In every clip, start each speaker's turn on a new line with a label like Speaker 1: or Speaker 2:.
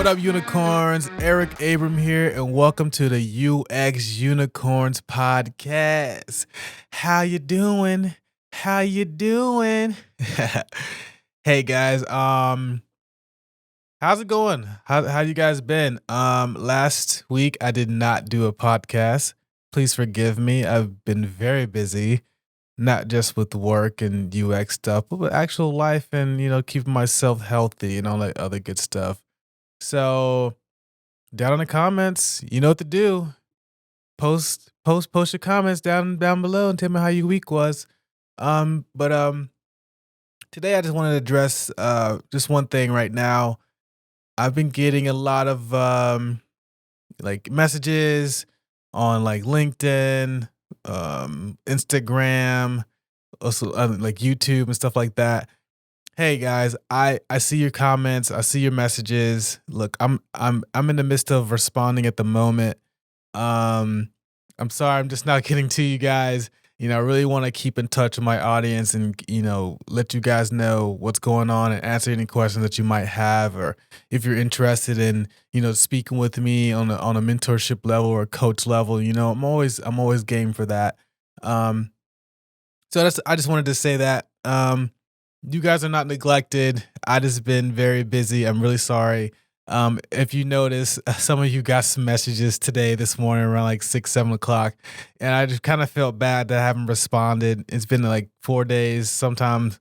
Speaker 1: What up, unicorns? Eric Abrom here, and welcome to the UX Unicorns podcast. How you doing? How you doing? Hey guys, how's it going? How you guys been? Last week I did not do a podcast. Please forgive me. I've been very busy, not just with work and UX stuff, but with actual life and keeping myself healthy and all that other good stuff. So down in the comments, you know what to do. Post your comments down below and tell me how your week was. But today I just wanted to address just one thing right now. I've been getting a lot of like messages on like LinkedIn, Instagram, also like YouTube and stuff like that. Hey guys, I see your comments, I see your messages. Look, I'm in the midst of responding at the moment. I'm sorry, I'm just not getting to you guys. I really want to keep in touch with my audience and let you guys know what's going on and answer any questions that you might have, or if you're interested in speaking with me on a mentorship level or a coach level. I'm always game for that. So I just wanted to say that. You guys are not neglected. I just been very busy. I'm really sorry. If you notice, some of you got some messages this morning around like 6-7 o'clock, and I just kind of felt bad that I haven't responded. It's been like 4 days. Sometimes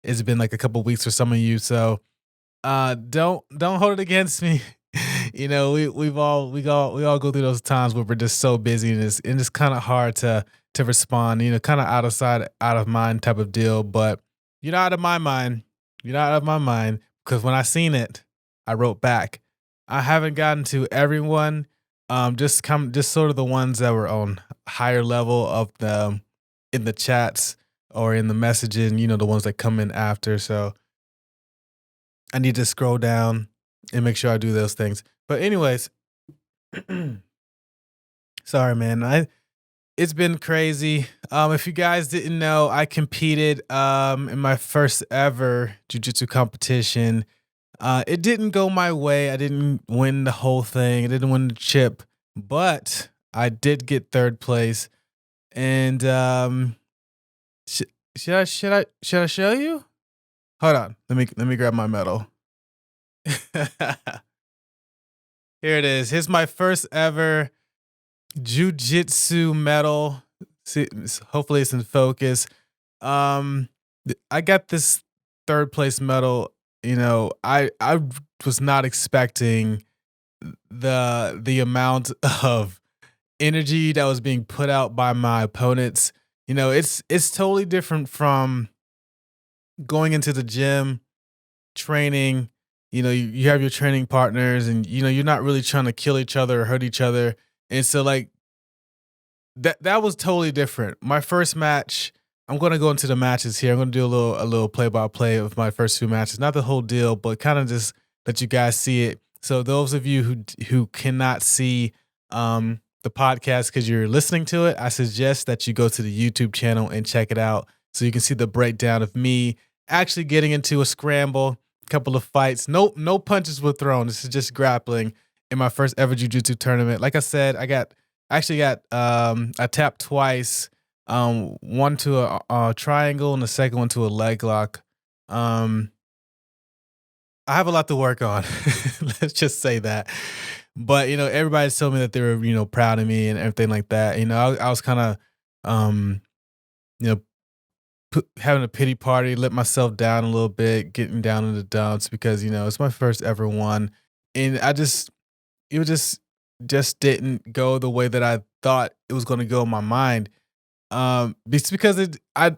Speaker 1: it's been like a couple weeks for some of you. So don't hold it against me. We all go through those times where we're just so busy, and it's kind of hard to respond. Kind of out of mind type of deal, but. You're not out of my mind. You're not out of my mind, because when I seen it, I wrote back. I haven't gotten to everyone. Just sort of the ones that were on higher level of in the chats or in the messaging. The ones that come in after. So I need to scroll down and make sure I do those things. But anyways, sorry, man. It's been crazy. If you guys didn't know, I competed in my first ever Jiu-Jitsu competition. It didn't go my way. I didn't win the whole thing. I didn't win the chip, but I did get third place. And should I show you? Hold on. Let me grab my medal. Here it is. Here's my first ever Jiu-Jitsu medal. See, hopefully it's in focus. I got this third place medal. I was not expecting the amount of energy that was being put out by my opponents. It's totally different from going into the gym, training. You have your training partners, and you're not really trying to kill each other or hurt each other. And so like that was totally different. My first match, I'm going to go into the matches here. I'm going to do a little play-by-play of my first few matches. Not the whole deal, but kind of just let you guys see it. So those of you who cannot see the podcast because you're listening to it, I suggest that you go to the YouTube channel and check it out so you can see the breakdown of me actually getting into a scramble, a couple of fights. No punches were thrown. This is just grappling. In my first ever Jiu-Jitsu tournament, like I said, I tapped twice, one to a triangle and the second one to a leg lock. I have a lot to work on. Let's just say that. But everybody's told me that they were proud of me and everything like that. I was kind of having a pity party, let myself down a little bit, getting down in the dumps because it's my first ever one, and it just didn't go the way that I thought it was going to go in my mind. It's because I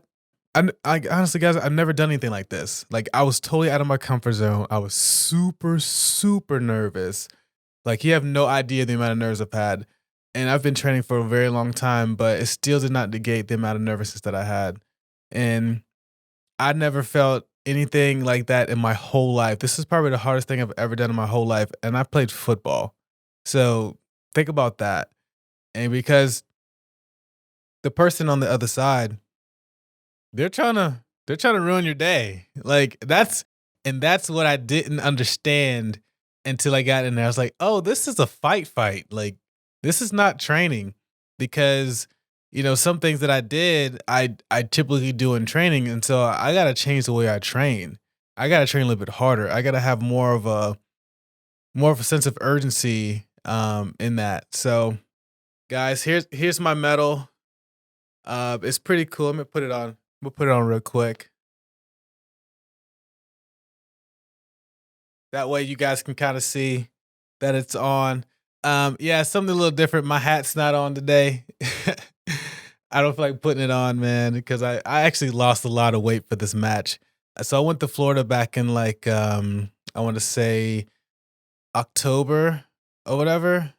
Speaker 1: honestly, guys, I've never done anything like this. Like, I was totally out of my comfort zone. I was super, super nervous. Like, you have no idea the amount of nerves I've had. And I've been training for a very long time, but it still did not negate the amount of nervousness that I had. And I never felt anything like that in my whole life. This is probably the hardest thing I've ever done in my whole life. And I played football. So think about that. And because the person on the other side, they're trying to ruin your day. Like that's what I didn't understand until I got in there. I was like, "Oh, this is a fight. Like, this is not training." Because, some things that I did, I typically do in training, and so I gotta change the way I train. I gotta train a little bit harder. I gotta have more of a sense of urgency, in that. So, guys, here's my medal. It's pretty cool. Let me put it on. We'll put it on real quick. That way you guys can kind of see that it's on. Yeah, something a little different. My hat's not on today. I don't feel like putting it on, man, because I actually lost a lot of weight for this match. So I went to Florida back in like I want to say October or whatever.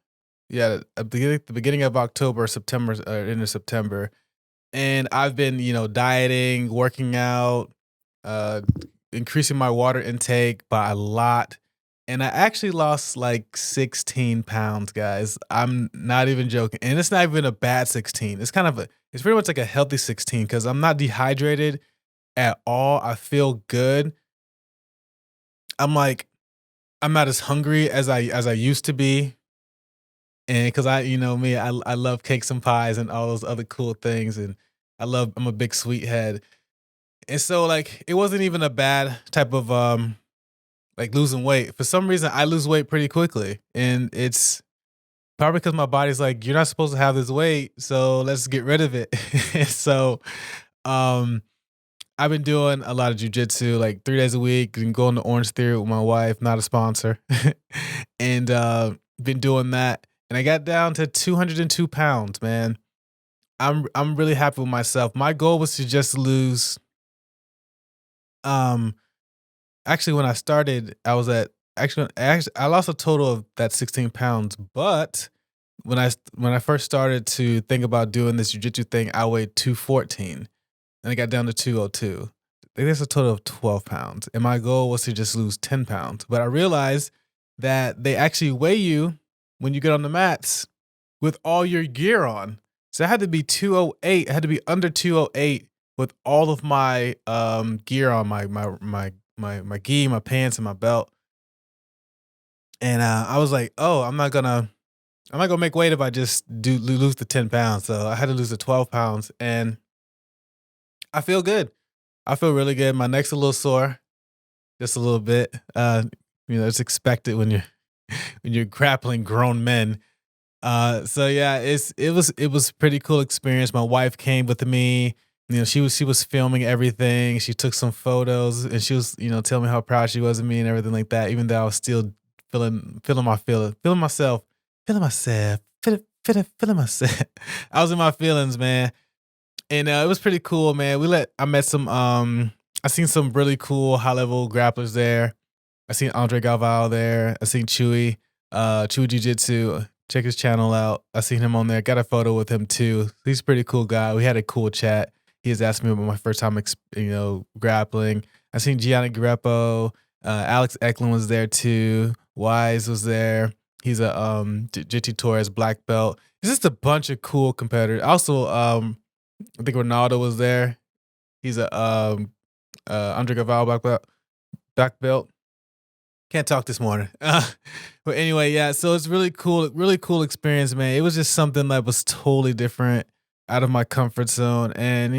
Speaker 1: Yeah, at the beginning of October, September, end of September. And I've been, dieting, working out, uh, increasing my water intake by a lot. And I actually lost like 16 pounds, guys. I'm not even joking. And it's not even a bad 16. It's pretty much like a healthy 16 because I'm not dehydrated at all. I feel good. I'm like, I'm not as hungry as I used to be. And because me, I love cakes and pies and all those other cool things. And I'm a big sweethead. And so like it wasn't even a bad type of like losing weight. For some reason I lose weight pretty quickly. And it's probably because my body's like, you're not supposed to have this weight, so let's get rid of it. So um I've been doing a lot of jujitsu, like 3 days a week, and going to Orange Theory with my wife, not a sponsor. And been doing that. And I got down to 202 pounds, man. I'm really happy with myself. My goal was to just lose. Um, Actually, when I started, I lost a total of that 16 pounds. But when I first started to think about doing this jujitsu thing, I weighed 214, and I got down to 202. I think that's a total of 12 pounds. And my goal was to just lose 10 pounds. But I realized that they actually weigh you when you get on the mats with all your gear on. So I had to be 208. I had to be under 208 with all of my gear on, my gi, my pants, and my belt. And I was like, oh, I'm not gonna make weight if I just do lose the 10 pounds. So I had to lose the 12 pounds, and I feel good. I feel really good. My neck's a little sore, just a little bit. It's expected when you're when you're grappling grown men. So yeah, it was pretty cool experience. My wife came with me. She was filming everything. She took some photos, and she was telling me how proud she was of me and everything like that. Even though I was still feeling myself. I was in my feelings, man. And it was pretty cool, man. I met some I seen some really cool high level grapplers there. I seen Andre Galvao there. I seen Chewy Jiu-Jitsu. Check his channel out. I seen him on there. Got a photo with him too. He's a pretty cool guy. We had a cool chat. He was asking me about my first time, grappling. I seen Gianni Grepo. Alex Eklund was there too. Wise was there. He's a Jiu-Jitsu Torres black belt. It's just a bunch of cool competitors. Also, I think Ronaldo was there. He's a Andre Galvao black belt. Can't talk this morning. But anyway, yeah, so it's really cool experience, man. It was just something that was totally different, out of my comfort zone. And,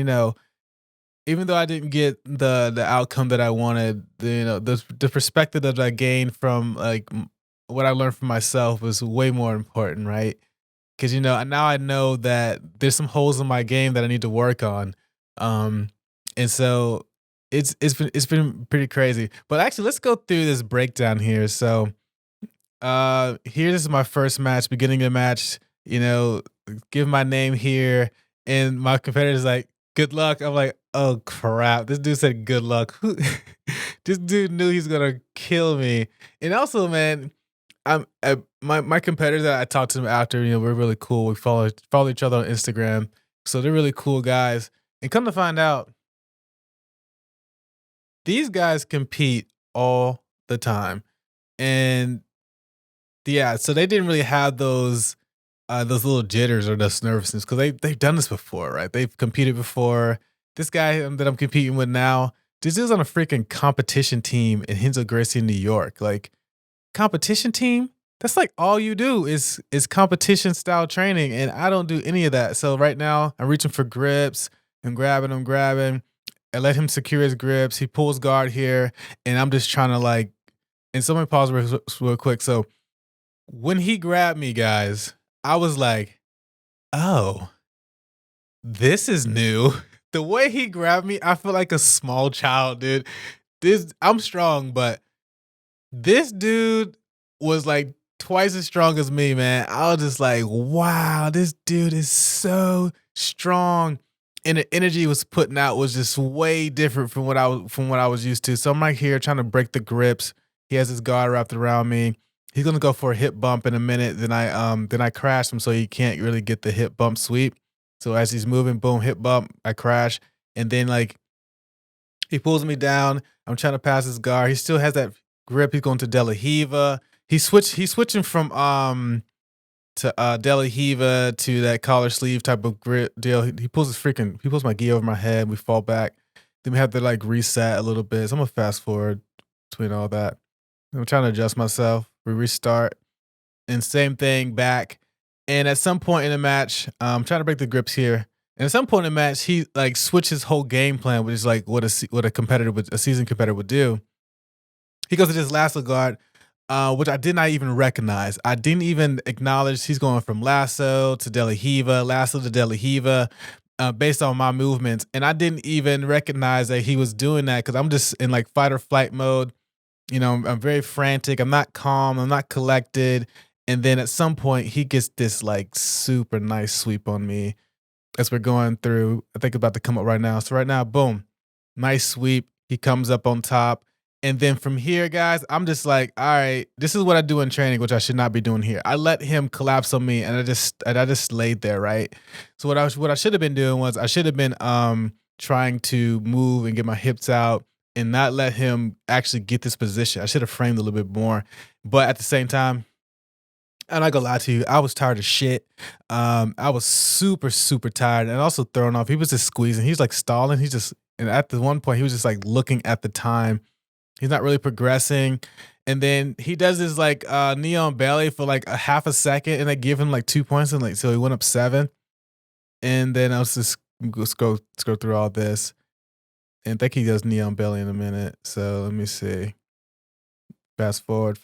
Speaker 1: even though I didn't get the outcome that I wanted, the perspective that I gained from like what I learned from myself was way more important, right? Because now I know that there's some holes in my game that I need to work on. And so it's been pretty crazy. But actually, let's go through this breakdown here. So here, this is my first match, beginning of the match, give my name here, and my competitor's like, good luck. I'm like, oh crap, this dude said good luck. This dude knew he's gonna kill me. And also, man, my competitors that I talked to them after, we're really cool. We follow each other on Instagram, so they're really cool guys. And come to find out, these guys compete all the time. And yeah, so they didn't really have those little jitters or those nervousness because they've done this before, right? They've competed before. This guy that I'm competing with now, this is on a freaking competition team in Hinsdale Gracie, New York. Like, competition team, that's like all you do is competition style training, and I don't do any of that. So right now I'm reaching for grips and grabbing. I let him secure his grips. He pulls guard here, and I'm just trying to like. And so let me pause real quick. So when he grabbed me, guys, I was like, oh, this is new. The way he grabbed me, I feel like a small child, dude. I'm strong, but this dude was like twice as strong as me, man. I was just like, wow, this dude is so strong. And the energy he was putting out was just way different from what I was used to. So I'm like here trying to break the grips. He has his guard wrapped around me. He's gonna go for a hip bump in a minute. Then I crash him so he can't really get the hip bump sweep. So as he's moving, boom, hip bump, I crash. And then like he pulls me down. I'm trying to pass his guard. He still has that grip. He's going to De La Hiva. He's switching from to De La Hiva to that collar sleeve type of grip deal. He pulls my gi over my head. We fall back. Then we have to like reset a little bit. So I'm gonna fast forward between all that. I'm trying to adjust myself. We restart. And same thing back. And at some point in the match, I'm trying to break the grips here. And at some point in the match, he like switched his whole game plan, which is like what a seasoned competitor would do. He goes to this lasso guard, which I did not even recognize. I didn't even acknowledge he's going from lasso to De La Hiva, lasso to De La Hiva, based on my movements. And I didn't even recognize that he was doing that because I'm just in like fight or flight mode. You know, I'm very frantic. I'm not calm. I'm not collected. And then at some point, he gets this like super nice sweep on me as we're going through. I think about to come up right now. So right now, boom, nice sweep. He comes up on top. And then from here, guys, I'm just like, all right, this is what I do in training, which I should not be doing here. I let him collapse on me, and I just laid there, right? So what I should have been doing was I should have been trying to move and get my hips out and not let him actually get this position. I should have framed a little bit more. But at the same time, I'm not gonna lie to you, I was tired of shit. I was super, super tired and also thrown off. He was just squeezing. He's like stalling. And at the one point, he was just like looking at the time. He's not really progressing. And then he does this like knee on belly for like a half a second, and I give him like 2 points, and like so he went up 7. And then I was just go through all this. And I think he does knee on belly in a minute. So let me see. Fast forward.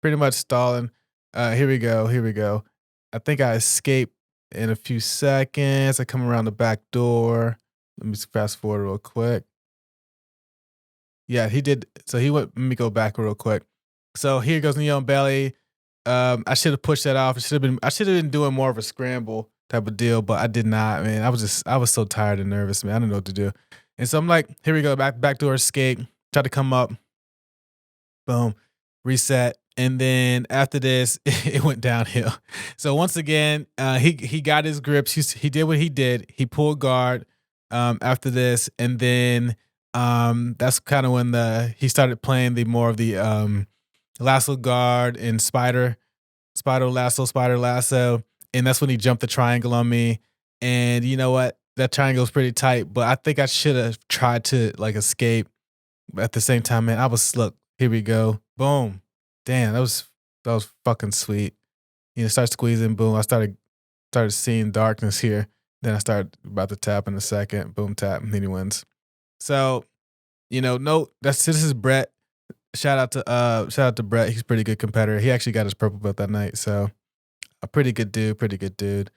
Speaker 1: Pretty much stalling. Here we go. I think I escape in a few seconds. I come around the back door. Let me fast forward real quick. Yeah, he did. So let me go back real quick. So here goes knee on belly. I should have pushed that off. I should have been doing more of a scramble type of deal, but I did not, man. I was so tired and nervous, man. I didn't know what to do. And so I'm like, here we go, back door escape. Try to come up. Boom. Reset. And then after this, it went downhill. So once again, he got his grips. He did what he did. He pulled guard after this, and then that's kind of when he started playing the more of the lasso guard and spider lasso, and that's when he jumped the triangle on me. And you know what? That triangle was pretty tight, but I think I should have tried to like escape. But at the same time, man, look, here we go. Boom. Damn, that was fucking sweet. You know, start squeezing, boom. I started seeing darkness here. Then I started about to tap in a second. Boom, tap, and then he wins. So, you know, this is Brett. Shout out to Brett. He's a pretty good competitor. He actually got his purple belt that night. So a pretty good dude.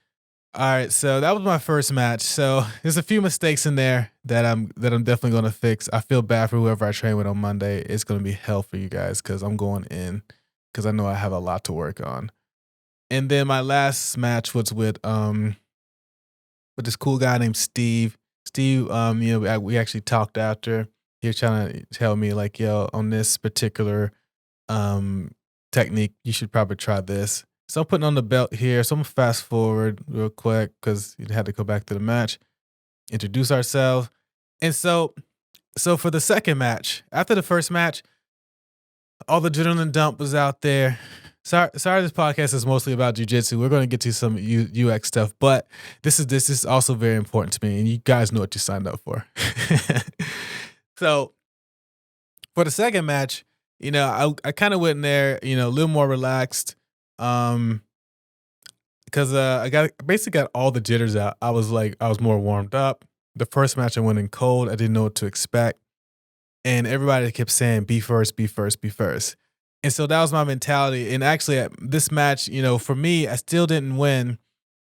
Speaker 1: All right, so that was my first match. So there's a few mistakes in there that I'm definitely gonna fix. I feel bad for whoever I train with on Monday. It's gonna be hell for you guys because I'm going in because I know I have a lot to work on. And then my last match was with this cool guy named Steve. Steve, you know, we actually talked after. He was trying to tell me like, yo, on this particular technique, you should probably try this. So I'm putting on the belt here. So I'm gonna fast forward real quick because you had to go back to the match, introduce ourselves. And so for the second match, after the first match, all the adrenaline dump was out there. Sorry, this podcast is mostly about jiu-jitsu. We're going to get to some UX stuff, but this is also very important to me, and you guys know what you signed up for. So for the second match, I kind of went in there, a little more relaxed. Um, because I basically got all the jitters out. I was more warmed up. The first match I went in cold. I didn't know what to expect. And everybody kept saying, be first, be first, be first. And so that was my mentality. And actually, at this match, for me, I still didn't win.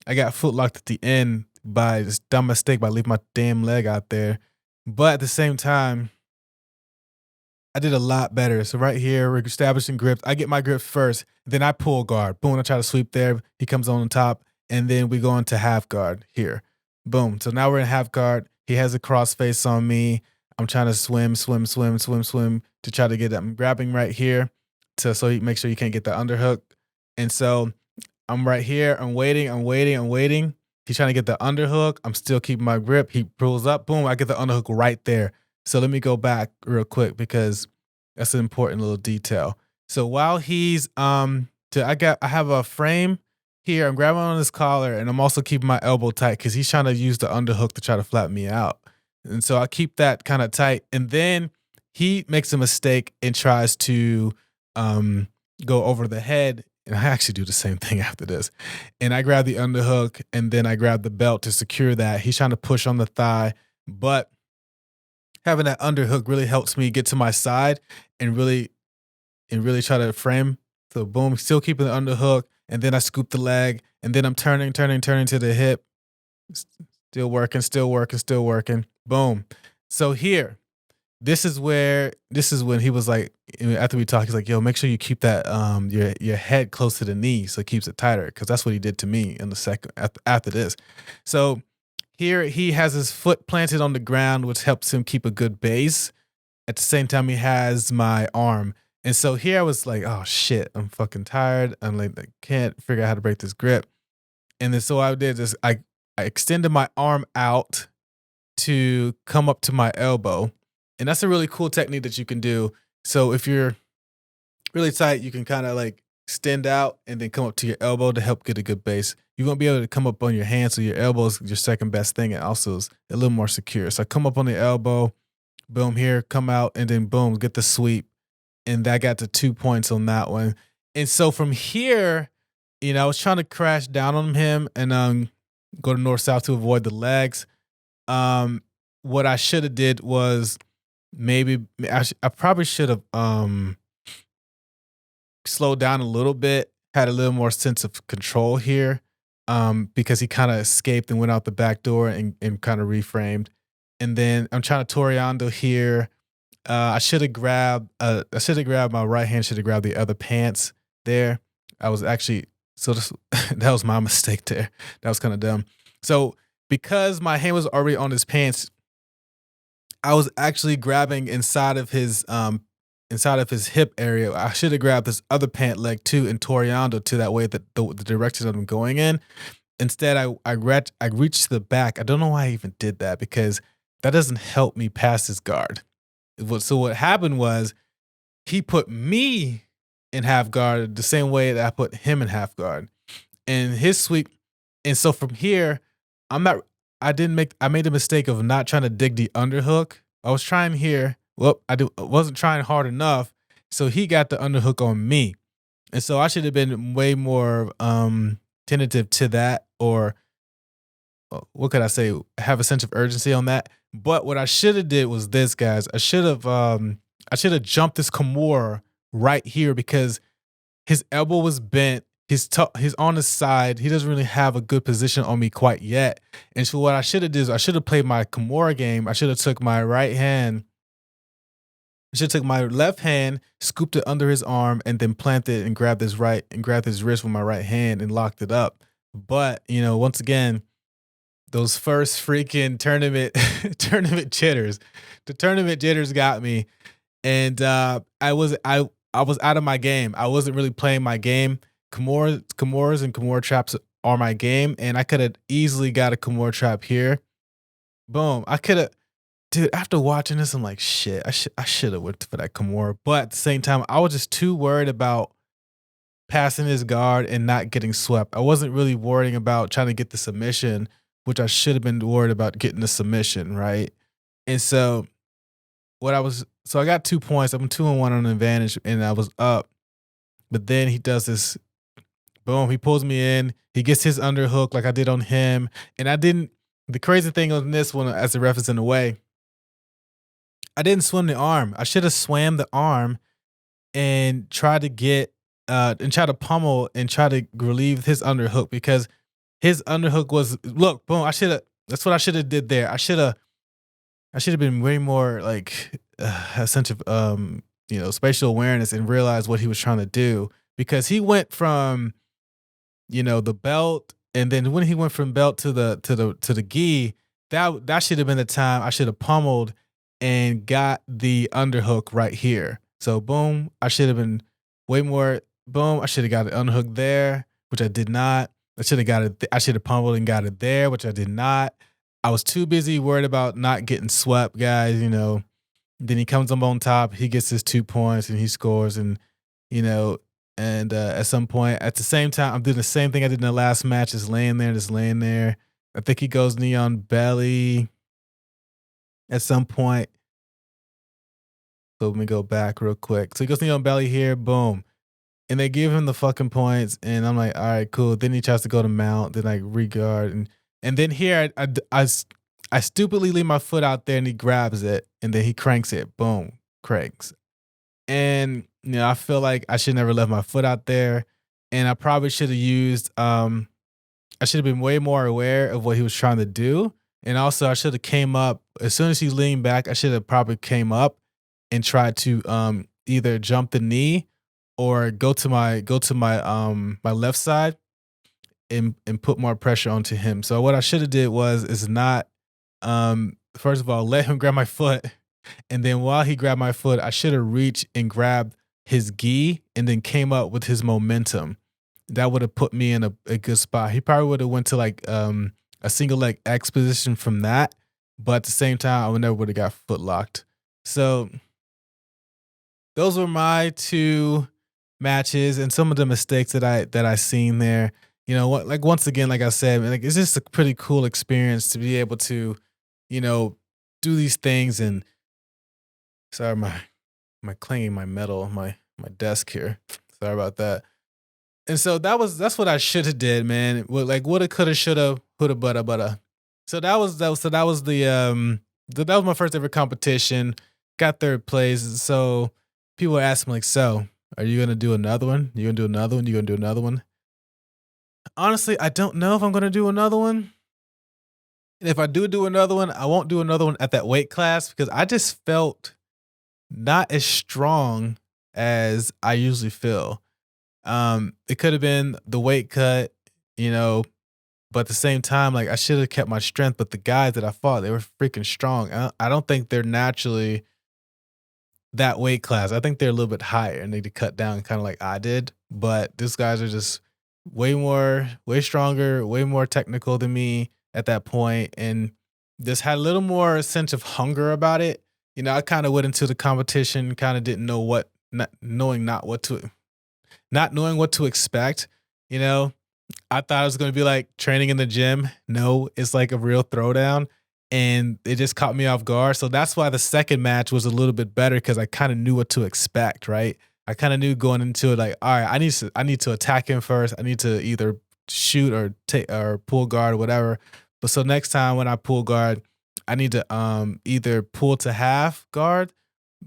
Speaker 1: I got footlocked at the end by this dumb mistake by leaving my damn leg out there. But at the same time, I did a lot better. So right here, we're establishing grips. I get my grips first, then I pull guard. Boom, I try to sweep there. He comes on top, and then we go into half guard here. Boom. So now we're in half guard. He has a cross face on me. I'm trying to swim to try to get it. I'm grabbing right here so he make sure you can't get the underhook. And so I'm right here. I'm waiting. He's trying to get the underhook. I'm still keeping my grip. He pulls up. Boom, I get the underhook right there. So let me go back real quick because that's an important little detail. So while he's I have a frame here. I'm grabbing on his collar and I'm also keeping my elbow tight because he's trying to use the underhook to try to flatten me out. And so I keep that kind of tight. And then he makes a mistake and tries to go over the head. And I actually do the same thing after this. And I grab the underhook and then I grab the belt to secure that. He's trying to push on the thigh, but having that underhook really helps me get to my side and really try to frame. So boom, still keeping the underhook, and then I scoop the leg, and then I'm turning to the hip. Still working. Boom. So here, this is when he was like, after we talked, he's like, yo, make sure you keep that your head close to the knee so it keeps it tighter, because that's what he did to me in the second after this. So here he has his foot planted on the ground, which helps him keep a good base. At the same time, he has my arm. And so here I was like, oh shit, I'm fucking tired. I'm like, I can't figure out how to break this grip. And then so I did this, I extended my arm out to come up to my elbow. And that's a really cool technique that you can do. So if you're really tight, you can kind of like extend out and then come up to your elbow to help get a good base. You won't be able to come up on your hand, so your elbow is your second best thing and also is a little more secure. So I come up on the elbow, boom, here, come out, and then boom, get the sweep. And that got to 2 points on that one. And so from here, I was trying to crash down on him and go to north-south to avoid the legs. What I should have did was I probably should have slowed down a little bit, had a little more sense of control here, because he kind of escaped and went out the back door and kind of reframed. And then I'm trying to Toriando here. I should have grabbed my right hand, should have grabbed the other pants there. I was actually, that was my mistake there. That was kind of dumb. So because my hand was already on his pants, I was actually grabbing inside of his hip area. I should have grabbed this other pant leg too and Toriando to that way that the direction that I'm going in. Instead, I reached the back. I don't know why I even did that because that doesn't help me pass his guard. So what happened was he put me in half guard the same way that I put him in half guard. And his sweep. And so from here, I made the mistake of not trying to dig the underhook. I was trying here. Well, I wasn't trying hard enough. So he got the underhook on me. And so I should have been way more tentative to that, or what could I say? Have a sense of urgency on that. But what I should have did was this, guys. I should have jumped this Kimura right here because his elbow was bent. He's on his side. He doesn't really have a good position on me quite yet. And so what I should have did is I should have played my Kimura game. I should have took my right hand. I should have took my left hand, scooped it under his arm, and then planted and grabbed his wrist with my right hand and locked it up. But once again, those first freaking tournament jitters, the tournament jitters got me, and I was out of my game. I wasn't really playing my game. Kimuras and Kimura traps are my game, and I could have easily got a Kimura trap here. Boom, I could have. Dude, after watching this, I'm like, shit, I should have went for that Kimura. But at the same time, I was just too worried about passing his guard and not getting swept. I wasn't really worrying about trying to get the submission, which I should have been worried about getting the submission, right? And so what I was So I got 2 points. I'm 2-1 on an advantage, and I was up. But then he does this, boom, he pulls me in. He gets his underhook like I did on him. And I didn't, the crazy thing on this one, as the ref is in the way, I didn't swim the arm. I should have swam the arm and try to get and try to pummel and try to relieve his underhook, because his underhook was, look, boom. That's what I should have did there. I should have been way more like a sense of spatial awareness and realize what he was trying to do, because he went from the belt, and then when he went from belt to the gi, that should have been the time I should have pummeled and got the underhook right here. So boom, I should have been way more, boom, I should have got an underhook there, which I did not. I should have got it. I should have pummeled and got it there, which I did not. I was too busy worried about not getting swept, guys. Then he comes up on top. He gets his 2 points and he scores, and you know, at some point, at the same time, I'm doing the same thing I did in the last match, just laying there. I think he goes knee on belly at some point. So let me go back real quick. So he goes knee on belly here, boom. And they give him the fucking points, and I'm like, all right, cool. Then he tries to go to mount, then I regard, and then here I stupidly leave my foot out there, and he grabs it, and then he cranks it, boom, cranks. And I feel like I should never left my foot out there, and I probably should have used. I should have been way more aware of what he was trying to do, and also I should have came up as soon as he leaned back. I should have probably came up and tried to either jump the knee or go to my my left side and put more pressure onto him. So what I should have did is not first of all let him grab my foot, and then while he grabbed my foot, I should have reached and grabbed his gi and then came up with his momentum. That would have put me in a good spot. He probably would have went to like a single leg X position from that, but at the same time, I would never would have got foot locked. So those were my 2 matches and some of the mistakes that I seen there. Like once again, like I said, like it's just a pretty cool experience to be able to, do these things. And sorry, my clanging my metal on my desk here. Sorry about that. And so that's what I should have did, man. Like woulda, coulda, shoulda, woulda, butta. So that was my first ever competition. Got 3rd place. So people were asking me like, so are you gonna do another one? You gonna do another one? You gonna do another one? Honestly, I don't know if I'm gonna do another one. And if I do another one, I won't do another one at that weight class, because I just felt not as strong as I usually feel. It could have been the weight cut, but at the same time, like I should have kept my strength. But the guys that I fought, they were freaking strong. I don't think they're naturally that weight class. I think they're a little bit higher and they need to cut down kind of like I did. But these guys are just way stronger, way more technical than me at that point, and just had a little more sense of hunger about it. I kind of went into the competition, kind of didn't know not knowing what to expect. I thought it was going to be like training in the gym. No, it's like a real throwdown, and it just caught me off guard. So that's why the second match was a little bit better, because I kind of knew what to expect, right? I kind of knew going into it, like, all right, I need to attack him first. I need to either shoot or take or pull guard or whatever. But so next time when I pull guard, I need to either pull to half guard,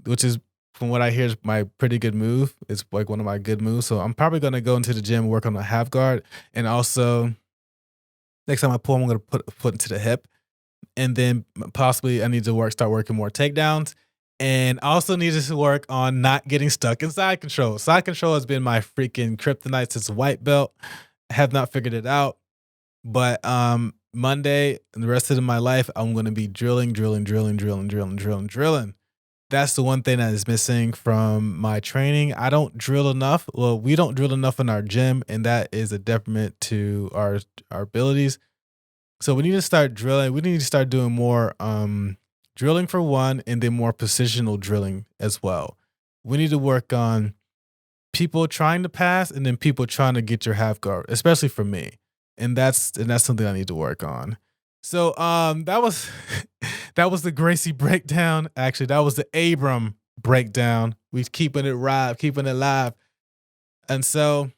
Speaker 1: which is, from what I hear, is my pretty good move. It's like one of my good moves. So I'm probably gonna go into the gym and work on the half guard, and also next time I pull, I'm gonna put a foot into the hip, and then possibly I need to start working more takedowns. And I also need to work on not getting stuck in side control. Side control has been my freaking kryptonite since white belt. I have not figured it out. But Monday and the rest of my life, I'm going to be drilling. That's the one thing that is missing from my training. I don't drill enough. Well, we don't drill enough in our gym, and that is a detriment to our abilities. So we need to start drilling. We need to start doing more drilling for one, and then more positional drilling as well. We need to work on people trying to pass and then people trying to get your half guard, especially for me. And that's something I need to work on. So that was that was the Gracie breakdown. Actually, that was the Abrom breakdown. We keeping it live, keeping it live. And so,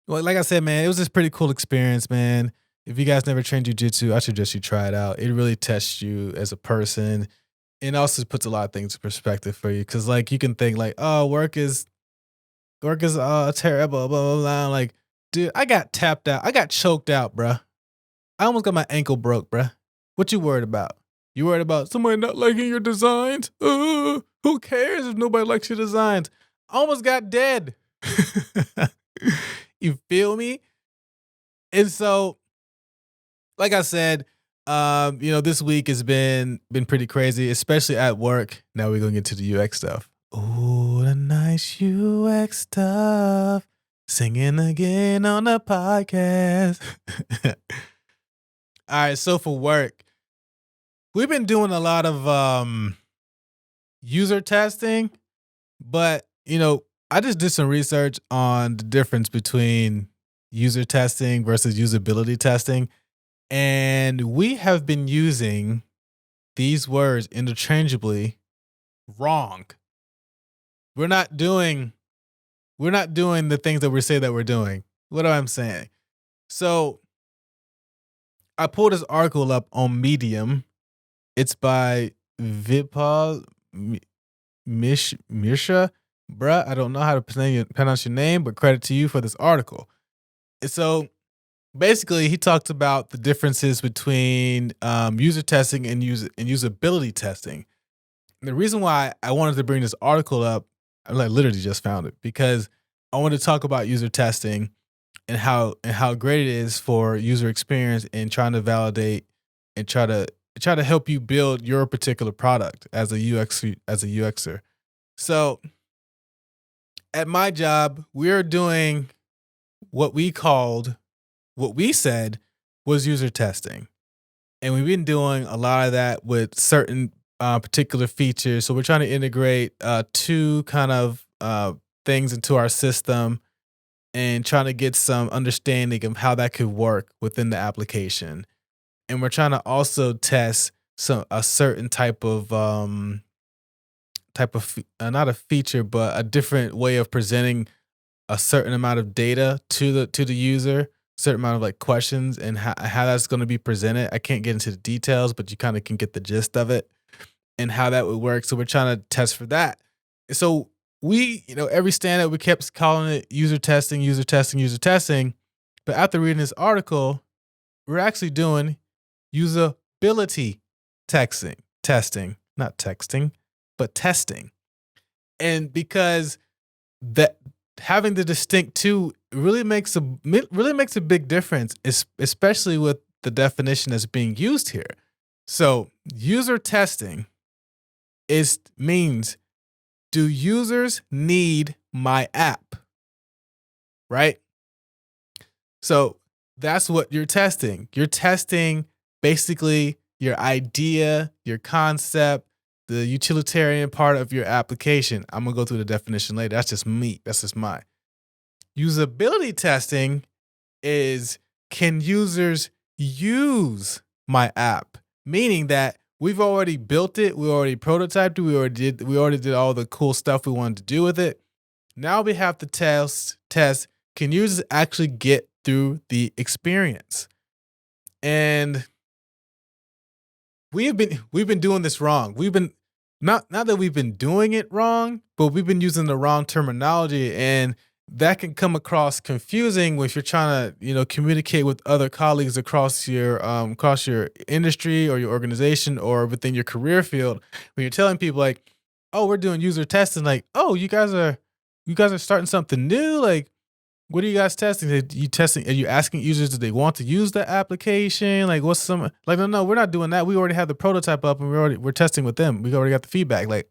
Speaker 1: well, like I said, man, it was just pretty cool experience, man. If you guys never trained jujitsu, I suggest you try it out. It really tests you as a person. It also puts a lot of things in perspective for you. Cause like you can think like, oh, work is terrible, blah, blah, blah. Like, dude, I got tapped out. I got choked out, bruh. I almost got my ankle broke, bruh. What you worried about? You worried about somebody not liking your designs? Who cares if nobody likes your designs? I almost got dead. You feel me? And so, like I said, this week has been pretty crazy, especially at work. Now we're gonna get to the UX stuff. Oh, the nice UX stuff. Singing again on the podcast. All right, so for work, we've been doing a lot of user testing, but I just did some research on the difference between user testing versus usability testing, and we have been using these words interchangeably wrong. We're not doing the things that we say that we're doing. What am I saying? So I pulled this article up on Medium. It's by Vipal Mishra. Bruh, I don't know how to pronounce your name, but credit to you for this article. So basically, he talks about the differences between user testing and usability testing. And the reason why I wanted to bring this article up, I literally just found it, because I wanted to talk about user testing and how great it is for user experience and trying to validate and try to help you build your particular product as a UXer. So at my job, we're doing what we said was user testing. And we've been doing a lot of that with certain particular features. So we're trying to integrate two kind of things into our system and trying to get some understanding of how that could work within the application. And we're trying to also test a certain type of not a feature, but a different way of presenting a certain amount of data to the user, certain amount of like questions and how that's going to be presented. I can't get into the details, but you kind of can get the gist of it and how that would work. So we're trying to test for that. So we, every stand-up, we kept calling it user testing. But after reading this article, we're actually doing usability testing, not texting, but testing. And because that having the distinct two really makes a big difference, especially with the definition that's being used here. So user testing means, do users need my app? Right? So that's what you're testing. You're testing basically your idea, your concept, the utilitarian part of your application. I'm going to go through the definition later. That's just me. That's just mine. Usability testing is, can users use my app? Meaning that we've already built it, we already prototyped it, we already did all the cool stuff we wanted to do with it. Now we have to test, can users actually get through the experience? And we've been doing this wrong. We've been not that we've been doing it wrong, but we've been using the wrong terminology, and that can come across confusing if you're trying to, communicate with other colleagues across your industry or your organization or within your career field. When you're telling people like, "Oh, we're doing user testing," like, "Oh, you guys are starting something new?" Like, what are you guys testing? Are you asking users, do they want to use the application? Like, what's some, like, no, we're not doing that. We already have the prototype up and we're testing with them. We already got the feedback. Like,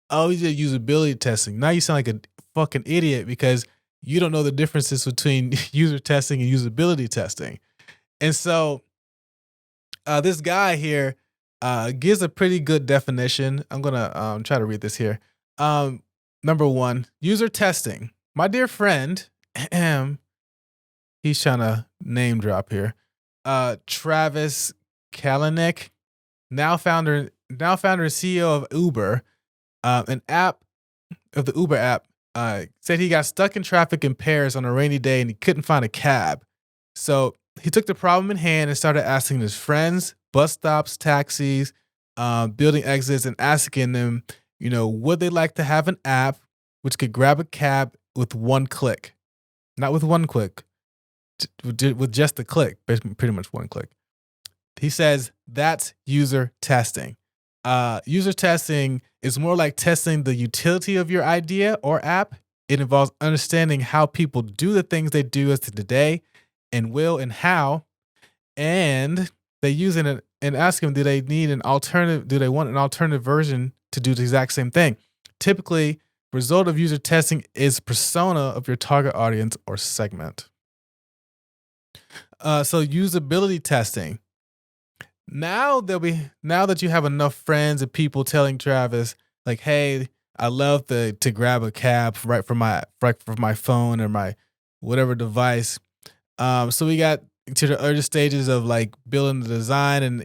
Speaker 1: oh, you did usability testing. Now you sound like a fucking idiot because you don't know the differences between user testing and usability testing. And so this guy here gives a pretty good definition. I'm going to try to read this here. Number one, user testing. My dear friend, he's trying to name drop here. Travis Kalanick, now founder and CEO of Uber, An app of the Uber app said he got stuck in traffic in Paris on a rainy day and he couldn't find a cab. So he took the problem in hand and started asking his friends, bus stops, taxis, building exits, and asking them, would they like to have an app which could grab a cab with one click? Not with one click, with just a click, pretty much one click. He says that's user testing. User testing is more like testing the utility of your idea or app. It involves understanding how people do the things they do as today and will and how, and they use it and ask them, do they need an alternative? Do they want an alternative version to do the exact same thing? Typically, result of user testing is persona of your target audience or segment. So usability testing. Now that you have enough friends and people telling Travis, like, hey, I love to grab a cab right from my phone or my whatever device. So we got to the early stages of like building the design and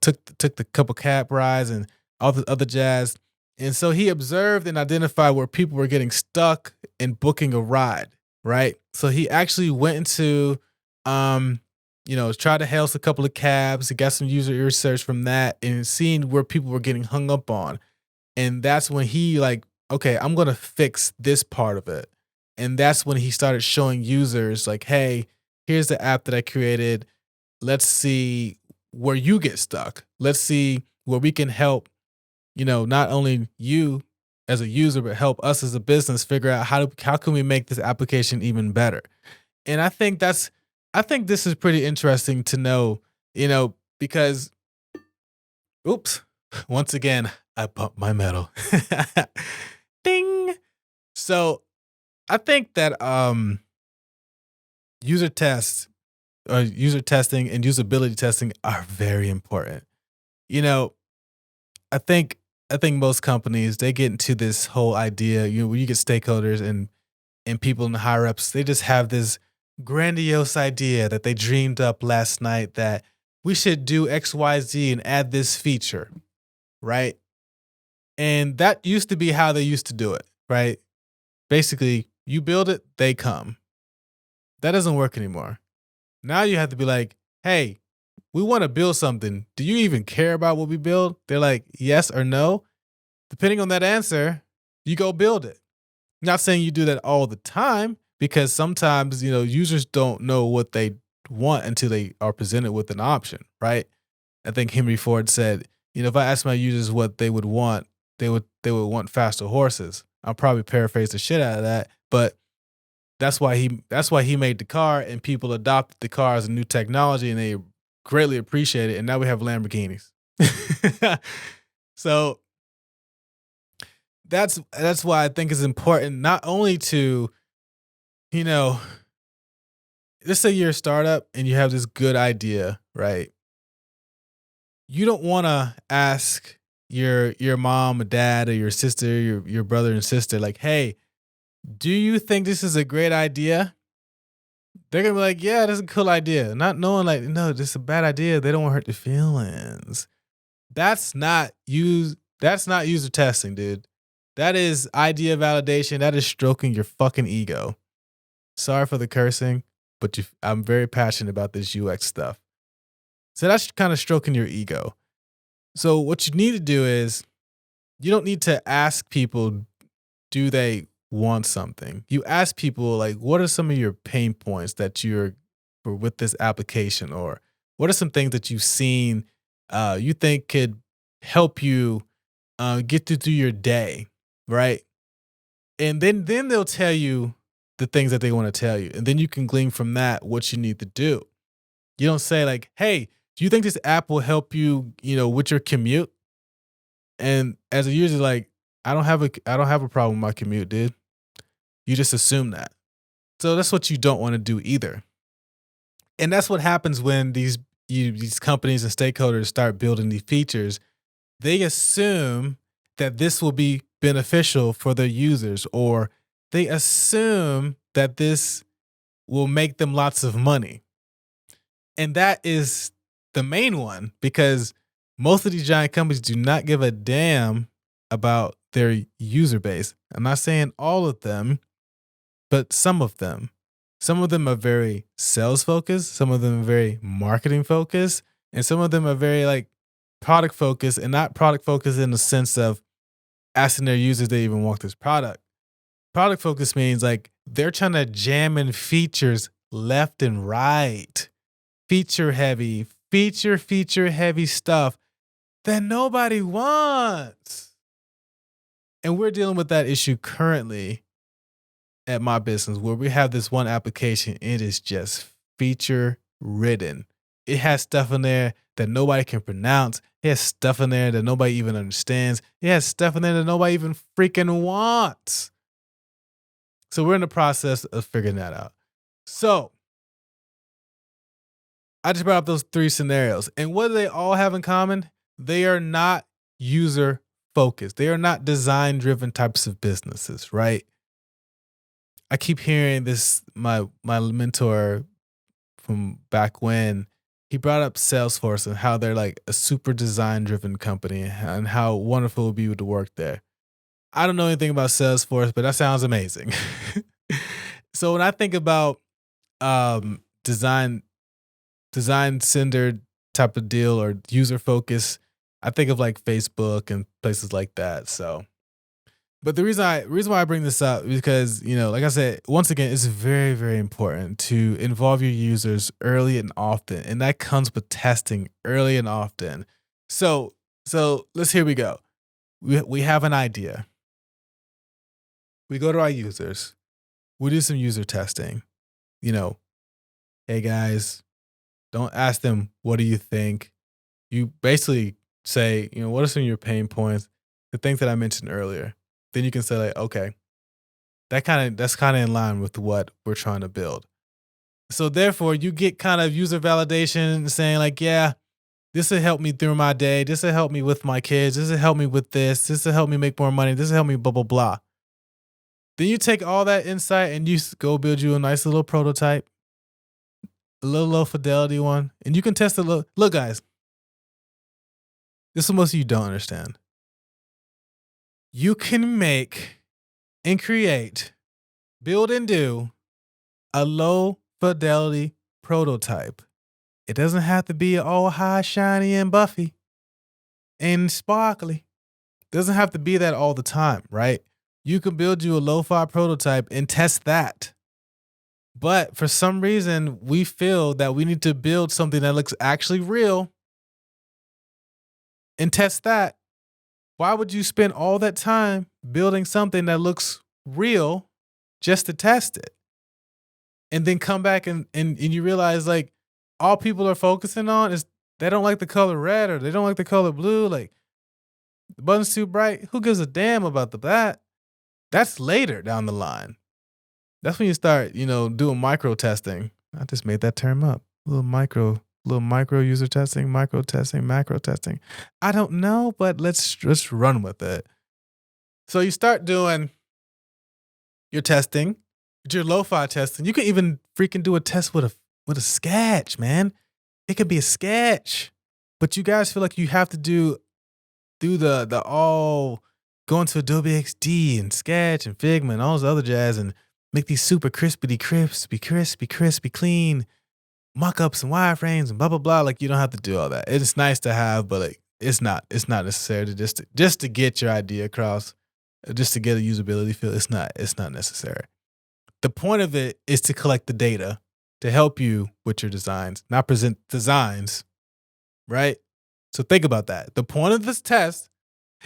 Speaker 1: took the couple cab rides and all the other jazz. And so he observed and identified where people were getting stuck in booking a ride, right? So he actually went into tried to hail a couple of cabs. He got some user research from that and seeing where people were getting hung up on. And that's when he okay, I'm going to fix this part of it. And that's when he started showing users like, hey, here's the app that I created. Let's see where you get stuck. Let's see where we can help, not only you as a user, but help us as a business figure out how can we make this application even better. And I think this is pretty interesting to know, because, oops, once again, I bumped my metal. Ding. So I think that user testing and usability testing are very important. I think most companies, they get into this whole idea, when you get stakeholders and people in the higher ups, they just have this grandiose idea that they dreamed up last night that we should do XYZ and add this feature, right? And that used to be how they used to do it, right? Basically, you build it, they come. That doesn't work anymore. Now you have to be like, hey, we want to build something. Do you even care about what we build? They're like, yes or no. Depending on that answer, you go build it. Not saying you do that all the time, because sometimes, users don't know what they want until they are presented with an option, right? I think Henry Ford said, if I asked my users what they would want, they would want faster horses. I'll probably paraphrase the shit out of that, but that's why he made the car, and people adopted the car as a new technology and they greatly appreciate it. And now we have Lamborghinis. So that's why I think it's important not only to, let's say you're a startup and you have this good idea, right? You don't want to ask your mom or dad or your sister, your brother and sister, like, hey, do you think this is a great idea? They're going to be like, yeah, that's a cool idea. Not knowing like, no, this is a bad idea. They don't want to hurt their feelings. That's not user testing, dude. That is idea validation. That is stroking your fucking ego. Sorry for the cursing, but I'm very passionate about this UX stuff. So that's kind of stroking your ego. So what you need to do is, you don't need to ask people, do they want something? You ask people, like, what are some of your pain points that you're with this application? Or what are some things that you've seen you think could help you get through your day, right? And then they'll tell you the things that they want to tell you. And then you can glean from that what you need to do. You don't say like, hey, do you think this app will help you, with your commute? And as a user, like, I don't have a problem with my commute, dude. You just assume that. So that's what you don't want to do either. And that's what happens when these companies and stakeholders start building these features. They assume that this will be beneficial for their users, or they assume that this will make them lots of money. And that is the main one, because most of these giant companies do not give a damn about their user base. I'm not saying all of them, but some of them. Some of them are very sales focused, some of them are very marketing focused, and some of them are very like product focused, and not product focused in the sense of asking their users they even want this product. Product focus means like they're trying to jam in features left and right. Feature heavy stuff that nobody wants. And we're dealing with that issue currently at my business where we have this one application. It is just feature ridden. It has stuff in there that nobody can pronounce. It has stuff in there that nobody even understands. It has stuff in there that nobody even freaking wants. So we're in the process of figuring that out. So I just brought up those 3 scenarios. And what do they all have in common? They are not user focused. They are not design driven types of businesses, right? I keep hearing this, my mentor from back when, he brought up Salesforce and how they're like a super design driven company and how wonderful it would be to work there. I don't know anything about Salesforce, but that sounds amazing. So when I think about design centered type of deal or user focus, I think of like Facebook and places like that. So, but the reason why I bring this up is because, like I said, once again, it's very, very important to involve your users early and often, and that comes with testing early and often. So here we go. We have an idea. We go to our users. We do some user testing. Hey guys, don't ask them, what do you think? You basically say, what are some of your pain points? The things that I mentioned earlier. Then you can say like, okay, that's kind of in line with what we're trying to build. So therefore you get kind of user validation saying like, yeah, this will help me through my day. This will help me with my kids. This will help me with this. This will help me make more money. This will help me blah, blah, blah. Then you take all that insight and you go build you a nice little prototype, a little low fidelity one, and you can test it. Look, guys, this is what most of you don't understand. You can make and create, build and do a low fidelity prototype. It doesn't have to be all high, shiny, and buffy and sparkly. It doesn't have to be that all the time, right? You can build you a lo-fi prototype and test that. But for some reason, we feel that we need to build something that looks actually real and test that. Why would you spend all that time building something that looks real just to test it? And then come back and you realize like all people are focusing on is they don't like the color red or they don't like the color blue. Like the button's too bright. Who gives a damn about that? That's later down the line. That's when you start, doing micro testing. I just made that term up. Little micro user testing, micro testing, macro testing. I don't know, but let's run with it. So you start doing your testing, your lo-fi testing. You can even freaking do a test with a sketch, man. It could be a sketch, but you guys feel like you have to do the all go into Adobe XD and Sketch and Figma and all those other jazz and make these super crispy, clean mock-ups and wireframes and blah, blah, blah. Like you don't have to do all that. It's nice to have, but like it's not necessary to just to get your idea across, just to get a usability feel. It's not necessary. The point of it is to collect the data to help you with your designs, not present designs, right? So think about that. The point of this test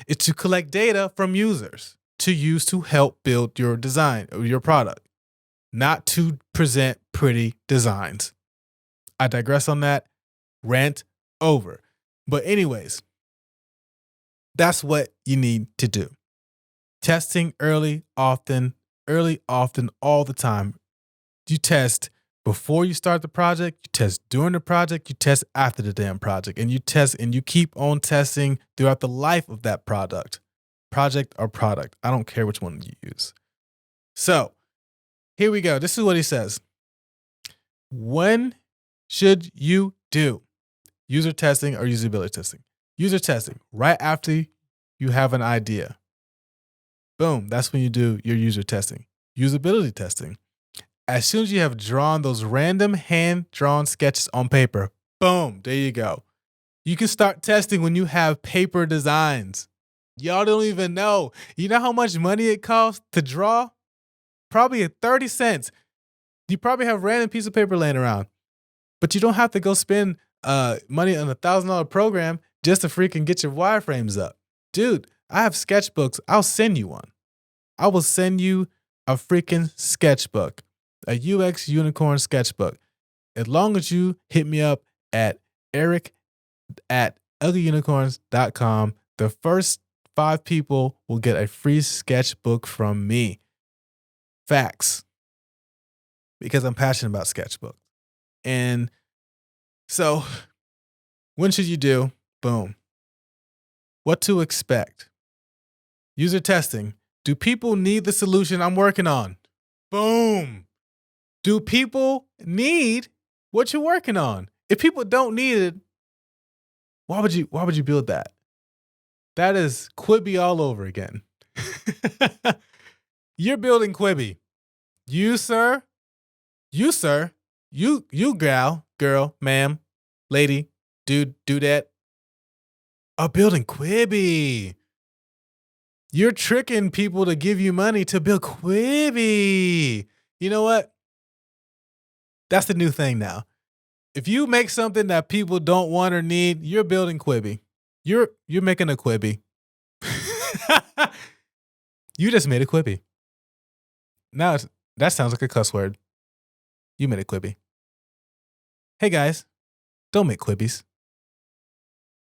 Speaker 1: is to collect data from users to use to help build your design or your product, not to present pretty designs. I digress on that. Rant over. But anyways, that's what you need to do. Testing early, often, all the time. You test before you start the project, you test during the project, you test after the damn project, and you test and you keep on testing throughout the life of that project or product. I don't care which one you use. So here we go. This is what he says. When should you do user testing or usability testing? User testing right after you have an idea. Boom, that's when you do your user testing. Usability testing. As soon as you have drawn those random hand-drawn sketches on paper, boom, there you go. You can start testing when you have paper designs. Y'all don't even know. You know how much money it costs to draw? Probably at 30 cents. You probably have a random piece of paper laying around. But you don't have to go spend money on a $1,000 program just to freaking get your wireframes up. Dude, I have sketchbooks. I'll send you one. I will send you a freaking sketchbook, a UX unicorn sketchbook. As long as you hit me up at eric@uglyunicorns.com, the first 5 people will get a free sketchbook from me. Facts. Because I'm passionate about sketchbooks. And so, when should you do? Boom. What to expect? User testing. Do people need the solution I'm working on? Boom. Do people need what you're working on? If people don't need it, why would you build that? That is Quibi all over again. You're building Quibi. You, sir, you gal, girl, ma'am, lady, dude, dudette, are building Quibi. You're tricking people to give you money to build Quibi. You know what? That's the new thing now. If you make something that people don't want or need, you're building Quibi. You're making a Quibi. You just made a Quibi. Now that sounds like a cuss word. You made a Quibi. Hey guys, don't make Quibis.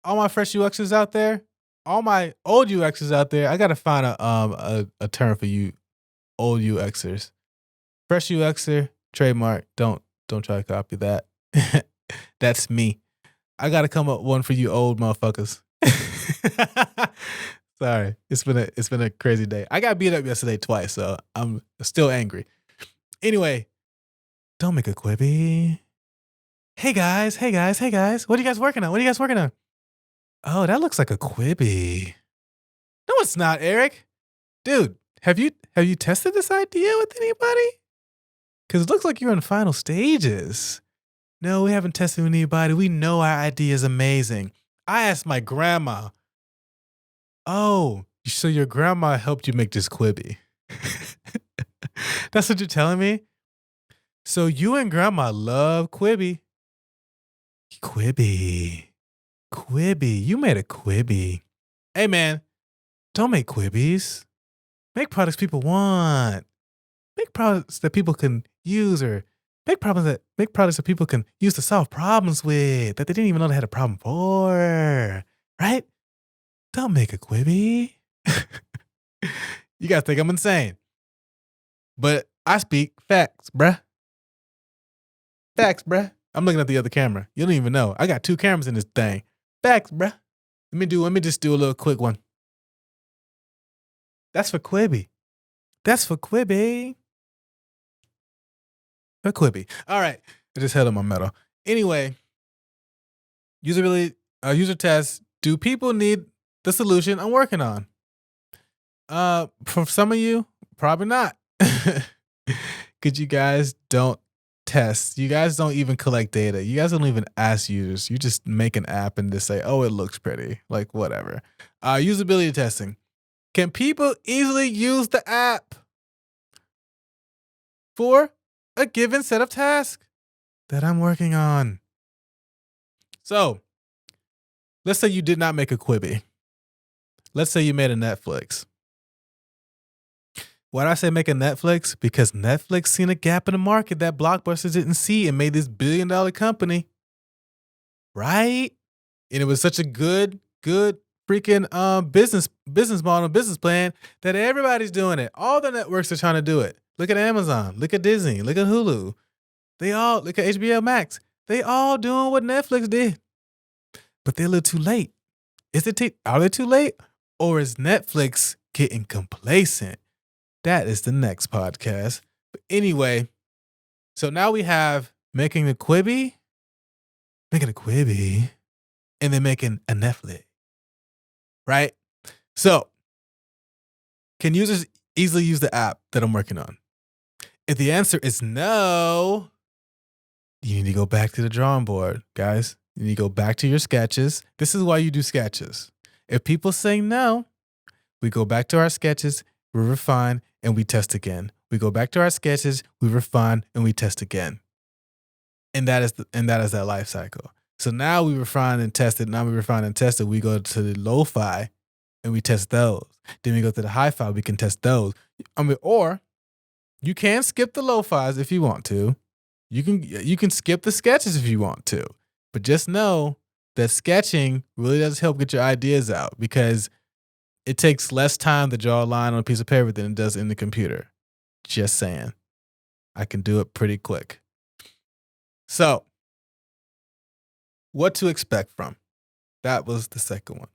Speaker 1: All my fresh UXers out there, all my old UXers out there, I gotta find a term for you old UXers. Fresh UXer, trademark. Don't try to copy that. That's me. I gotta come up with one for you old motherfuckers. Sorry, it's been a crazy day. I got beat up yesterday twice, so I'm still angry. Anyway, don't make a Quibi. Hey guys. What are you guys working on? Oh, that looks like a Quibi. No, it's not, Eric. Dude, have you tested this idea with anybody? Because it looks like you're in final stages. No, we haven't tested with anybody. We know our idea is amazing. I asked my grandma. Oh, so your grandma helped you make this Quibi. That's what you're telling me? So you and grandma love Quibi. Quibi. You made a Quibi. Hey man, don't make Quibis. Make products people want. Make products that people can use, or make products that people can use to solve problems with that they didn't even know they had a problem for. Right? Don't make a Quibi. You guys think I'm insane. But I speak facts, bruh. Facts, bruh. I'm looking at the other camera. You don't even know. I got 2 cameras in this thing. Facts, bruh. Let me just do a little quick one. That's for Quibi. For Quibi. All right. I just held on my metal. Anyway, user test. Do people need the solution I'm working on? For some of you, probably not. Because you guys don't test. You guys don't even collect data. You guys don't even ask users. You just make an app and just say, oh, it looks pretty. Like, whatever. Usability testing. Can people easily use the app for a given set of tasks that I'm working on? So, let's say you did not make a Quibi. Let's say you made a Netflix. Why did I say make a Netflix? Because Netflix seen a gap in the market that Blockbuster didn't see and made this billion-dollar company. Right? And it was such a good freaking business model, business plan that everybody's doing it. All the networks are trying to do it. Look at Amazon, look at Disney, look at Hulu. Look at HBO Max. They all doing what Netflix did. But they're a little too late. Are they too late? Or is Netflix getting complacent? That is the next podcast. But anyway, so now we have making a Quibi, and then making a Netflix. Right? So, can users easily use the app that I'm working on? If the answer is no, you need to go back to the drawing board, guys. You need to go back to your sketches. This is why you do sketches. If people say no, we go back to our sketches, we refine, and we test again. We go back to our sketches, we refine, and we test again. And that is that life cycle. So now we refine and test it. Now we refine and test it. We go to the lo-fi and we test those. Then we go to the hi-fi, we can test those. Or you can skip the lo-fis if you want to. You can skip the sketches if you want to. But just know that sketching really does help get your ideas out because it takes less time to draw a line on a piece of paper than it does in the computer. Just saying. I can do it pretty quick. So, what to expect from? That was the second one.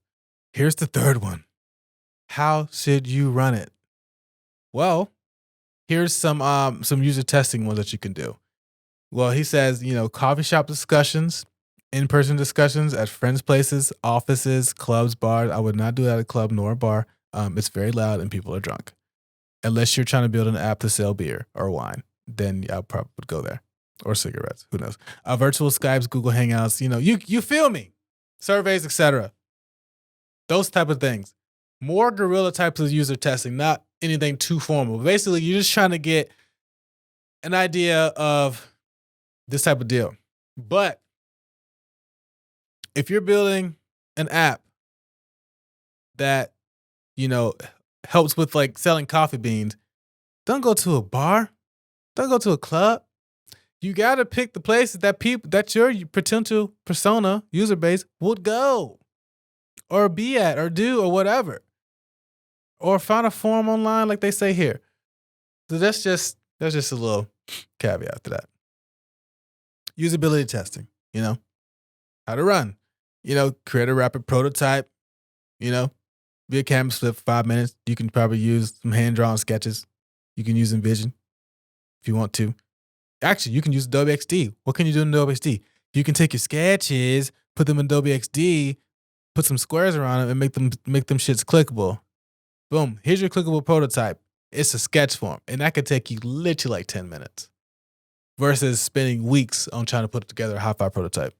Speaker 1: Here's the third one. How should you run it? Well, here's some user testing ones that you can do. Well, he says, coffee shop discussions, in-person discussions at friends' places, offices, clubs, bars. I would not do that at a club nor a bar. It's very loud and people are drunk. Unless you're trying to build an app to sell beer or wine, then I probably would go there. Or cigarettes, who knows? Virtual Skypes, Google Hangouts, you feel me. Surveys, etc. Those type of things. More guerrilla types of user testing, not anything too formal. Basically, you're just trying to get an idea of this type of deal. But if you're building an app that, helps with like selling coffee beans, don't go to a bar. Don't go to a club. You got to pick the places that your potential persona, user base, would go or be at or do or whatever. Or find a forum online like they say here. So that's just a little caveat to that. Usability testing, how to run, create a rapid prototype, via Canvas Flip for 5 minutes. You can probably use some hand-drawn sketches. You can use InVision if you want to. Actually, you can use Adobe XD. What can you do in Adobe XD? You can take your sketches, put them in Adobe XD, put some squares around them, and make them shits clickable. Boom. Here's your clickable prototype. It's a sketch form, and that could take you literally like 10 minutes versus spending weeks on trying to put together a hi-fi prototype.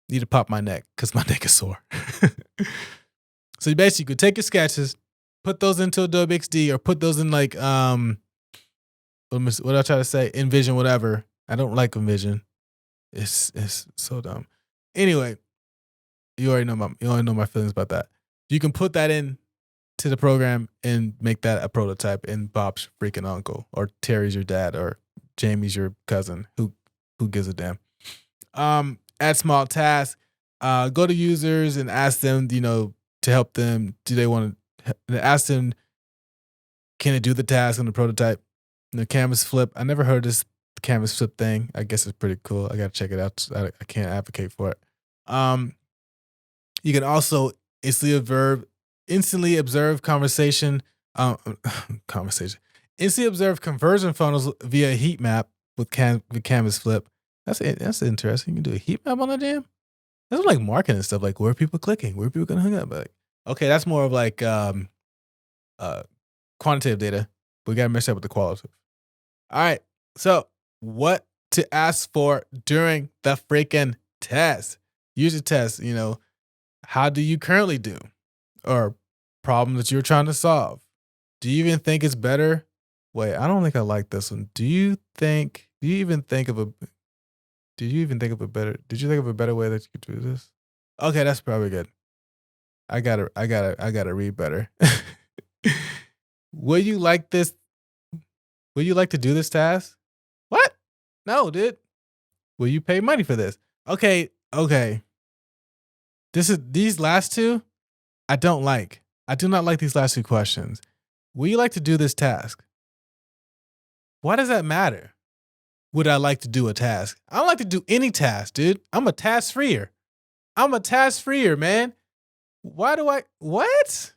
Speaker 1: Need to pop my neck because my neck is sore. So you basically could take your sketches, put those into Adobe XD, or put those in like what did I try to say? InVision, whatever. I don't like InVision. It's so dumb. Anyway, you already know my feelings about that. You can put that in to the program and make that a prototype, and Bob's freaking uncle, or Terry's your dad, or Jamie's your cousin. Who gives a damn? Add small tasks. Go to users and ask them, to help them. Do they want to ask them? Can it do the task on the prototype? The Canvas Flip. I never heard this Canvas Flip thing. I guess it's pretty cool. I gotta check it out. I can't advocate for it. You can also instantly observe conversation. Instantly observe conversion funnels via a heat map with Canvas Flip. That's interesting. You can do a heat map on the jam. That's like marketing stuff. Like where are people clicking? Where are people gonna hang up? Like, okay, that's more of like quantitative data. We gotta mix that with the qualitative. All right. So what to ask for during the freaking test? User test, how do you currently do? Or problem that you're trying to solve. Do you even think it's better? Wait, I don't think I like this one. Did you think of a better way that you could do this? Okay, that's probably good. I gotta read better. Will you like this? Will you like to do this task? What? No, dude. Will you pay money for this? Okay. These last two, I don't like. I do not like these last two questions. Will you like to do this task? Why does that matter? Would I like to do a task? I don't like to do any task, dude. I'm a task freer. Man. What?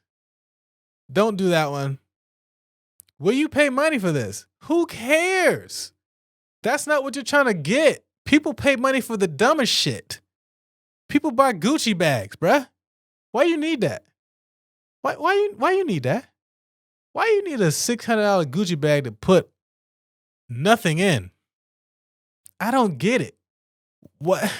Speaker 1: Don't do that one. Will you pay money for this? Who cares? That's not what you're trying to get. People pay money for the dumbest shit. People buy Gucci bags, bruh. Why you need that? Why you need that? Why you need a $600 Gucci bag to put nothing in? I don't get it. What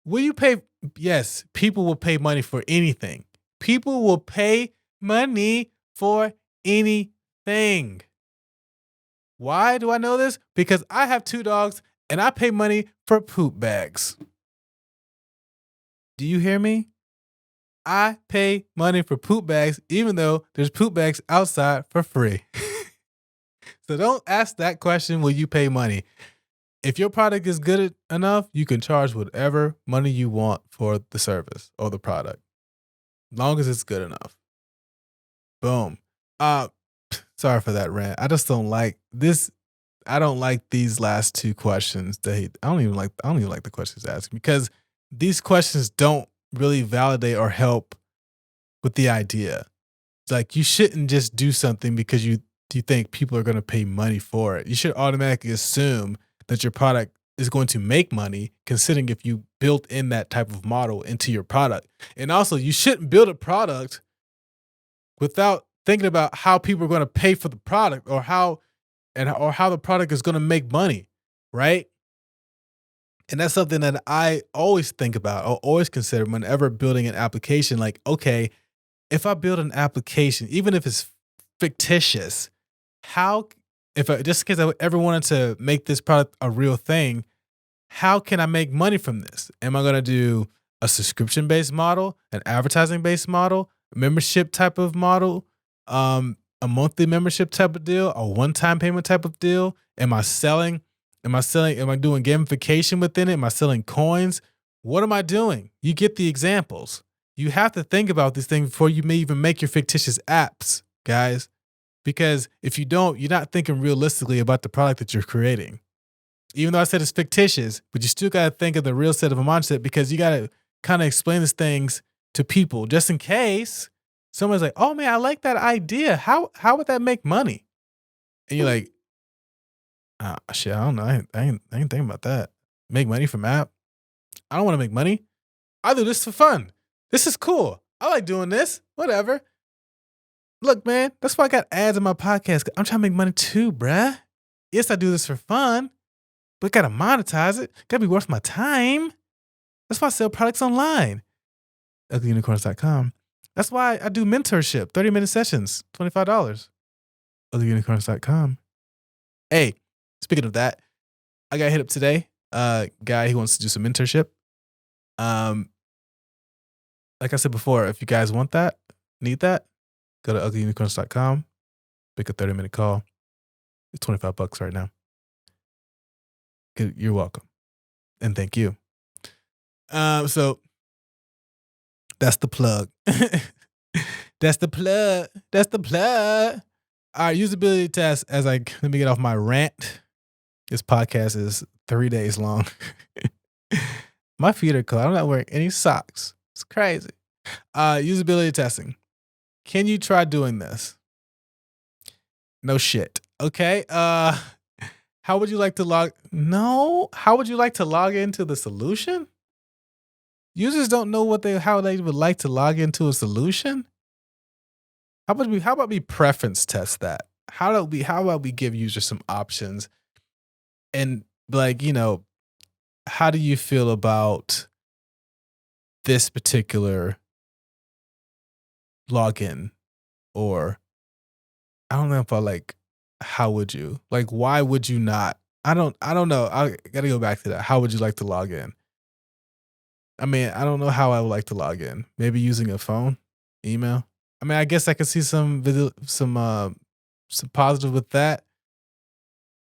Speaker 1: will you pay? Yes, people will pay money for anything. People will pay money for anything. Why do I know this? Because I have 2 dogs and I pay money for poop bags. Do you hear me? I pay money for poop bags, even though there's poop bags outside for free. So don't ask that question, will you pay money? If your product is good enough, you can charge whatever money you want for the service or the product, as long as it's good enough. Boom. Sorry for that rant. I just don't like this. I don't like these last 2 questions I don't even like the questions asking, because these questions don't really validate or help with the idea. It's like, you shouldn't just do something because you think people are going to pay money for it. You should automatically assume that your product is going to make money, considering if you built in that type of model into your product. And also, you shouldn't build a product without thinking about how people are going to pay for the product, or how the product is going to make money, right? And that's something that I always think about or always consider whenever building an application. Like, okay, if I build an application, even if it's fictitious, just because I ever wanted to make this product a real thing, how can I make money from this? Am I going to do a subscription-based model, an advertising-based model, a membership type of model, a monthly membership type of deal, a one-time payment type of deal? Am I doing gamification within it? Am I selling coins? What am I doing? You get the examples. You have to think about these things before you may even make your fictitious apps, guys. Because if you don't, you're not thinking realistically about the product that you're creating. Even though I said it's fictitious, but you still got to think of the real set of a mindset, because you got to kind of explain these things to people just in case someone's like, oh man, I like that idea. How would that make money? And you're like, shit, I don't know. I ain't thinking about that. Make money from app? I don't want to make money. I do this for fun. This is cool. I like doing this. Whatever. Look, man, that's why I got ads in my podcast. I'm trying to make money too, bruh. Yes, I do this for fun, but gotta monetize it. Gotta be worth my time. That's why I sell products online. uglyunicorns.com. That's why I do mentorship, 30-minute sessions, $25. uglyunicorns.com. Hey, speaking of that, I got hit up today. Guy who wants to do some mentorship. Like I said before, if you guys want that, need that, go to uglyunicorns.com, pick a 30-minute call. It's $25 right now. You're welcome. And thank you. So that's the plug. That's the plug. That's the plug. All right, usability test. Let me get off my rant. This podcast is 3 days long. My feet are cold. I'm not wearing any socks. It's crazy. Usability testing. Can you try doing this? No shit. Okay. How would you like to log? No. How would you like to log into the solution? Users don't know how they would like to log into a solution. How about we preference test that? How about we give users some options, and how do you feel about this particular login? Or I don't know if how would you? Why would you not? I don't know. I gotta go back to that. How would you like to log in? I mean, I don't know how I would like to log in. Maybe using a phone, email. I mean, I guess I could see some positive with that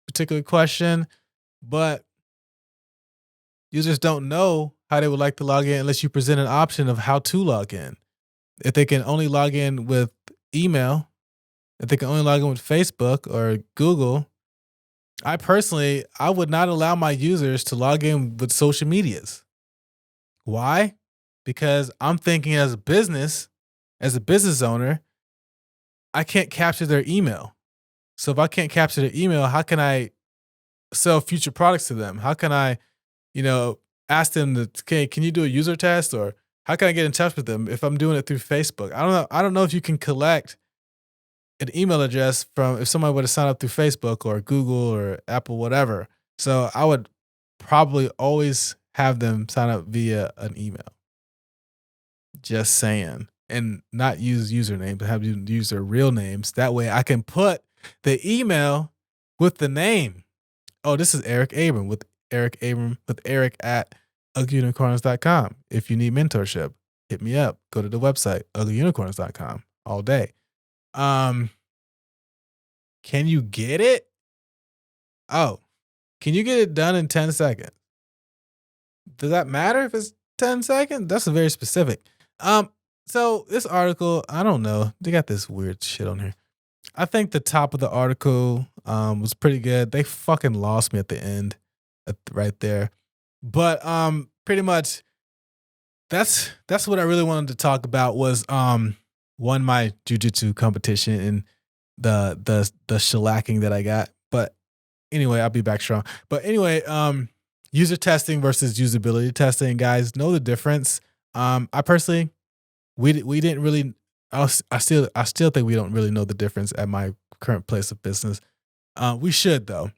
Speaker 1: particular question, but users don't know how they would like to log in unless you present an option of how to log in. If they can only log in with email, if they can only log in with Facebook or Google, I would not allow my users to log in with social medias. Why? Because I'm thinking as a business owner, I can't capture their email. So if I can't capture their email, how can I sell future products to them? How can I, ask them can you do a user test, or How can I get in touch with them if I'm doing it through Facebook? I don't know. I don't know if you can collect an email address from if somebody were to sign up through Facebook or Google or Apple, whatever. So I would probably always have them sign up via an email. Just saying. And not use usernames, but have you use their real names. That way I can put the email with the name. Oh, this is Eric Abrom with Eric at uglyunicorns.com. If you need mentorship, hit me up. Go to the website, uglyunicorns.com all day. Can you get it? Oh, can you get it done in 10 seconds? Does that matter if it's 10 seconds? That's very specific. So this article, I don't know. They got this weird shit on here. I think the top of the article was pretty good. They fucking lost me at the end, right there. But pretty much that's what I really wanted to talk about was won my jiu-jitsu competition and the shellacking that I got. But anyway, I'll be back strong. But anyway, user testing versus usability testing, guys, know the difference. I personally, we didn't really. I still think we don't really know the difference at my current place of business. We should though.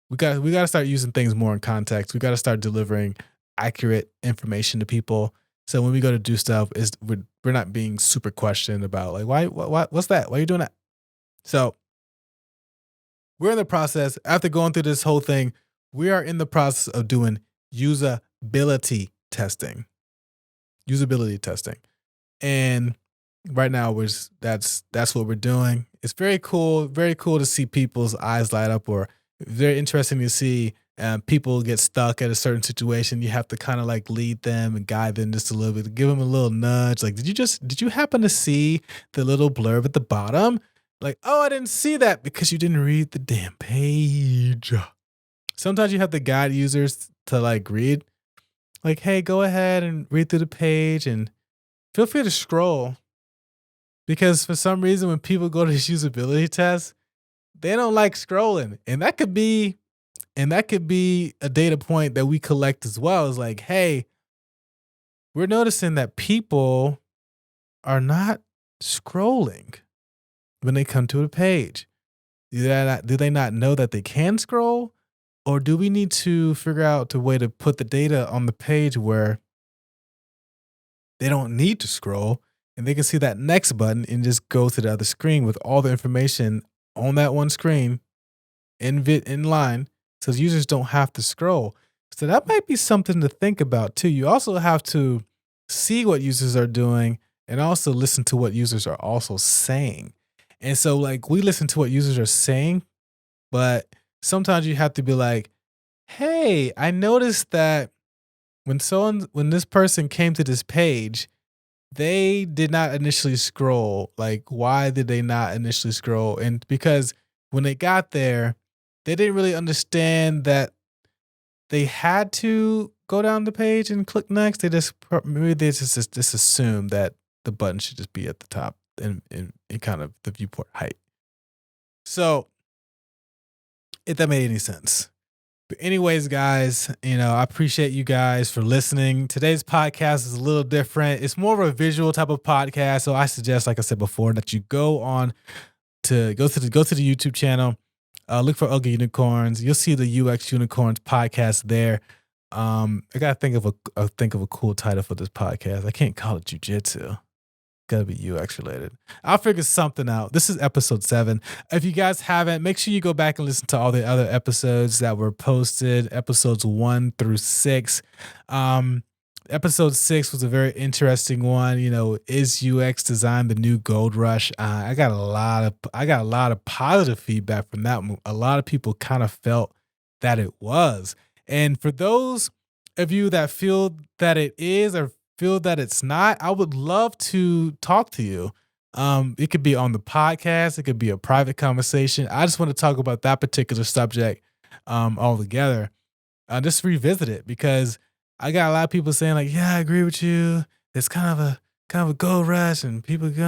Speaker 1: We got to start using things more in context. We got to start delivering accurate information to people. So when we go to do stuff, we're not being super questioned about like what's that? Why are you doing that? So we're in the process. After going through this whole thing, we are in the process of doing usability testing. Usability testing. And right now that's what we're doing. It's very cool to see people's eyes light up, or very interesting to see people get stuck at a certain situation. You have to kind of like lead them and guide them just a little bit, give them a little nudge. Like, did you happen to see the little blurb at the bottom? Like, oh, I didn't see that because you didn't read the damn page. Sometimes you have to guide users to like read, like, hey, go ahead and read through the page and feel free to scroll. Because for some reason, when people go to this usability test, they don't like scrolling. And that could be a data point that we collect as well. Is like, hey, we're noticing that people are not scrolling when they come to a page. Do they not know that they can scroll? Or do we need to figure out a way to put the data on the page where they don't need to scroll and they can see that next button and just go to the other screen with all the information on that one screen in line, so users don't have to scroll. So that might be something to think about too. You also have to see what users are doing and also listen to what users are also saying. And so like we listen to what users are saying, but sometimes you have to be like, hey, I noticed that when this person came to this page, they did not initially scroll. Like, why did they not initially scroll? And because when they got there, they didn't really understand that they had to go down the page and click next. They just assumed that the button should just be at the top in kind of the viewport height. So, if that made any sense. But anyways, guys, I appreciate you guys for listening. Today's podcast is a little different. It's more of a visual type of podcast. So I suggest, like I said before, that you go to the YouTube channel, look for Ugly Unicorns. You'll see the UX Unicorns podcast there. I gotta think of a cool title for this podcast. I can't call it Jiu-Jitsu. Gotta be UX related. I'll figure something out. This is episode 7. If you guys haven't, make sure you go back and listen to all the other episodes that were posted, episodes 1 through 6. Episode 6 was a very interesting one. Is UX design the new gold rush? I got a lot of positive feedback from that one. A lot of people kind of felt that it was. And for those of you that feel that it is or feel that it's not, I would love to talk to you. It could be on the podcast. It could be a private conversation. I just want to talk about that particular subject all together. Just revisit it, because I got a lot of people saying like, yeah, I agree with you. It's kind of a gold rush and people go,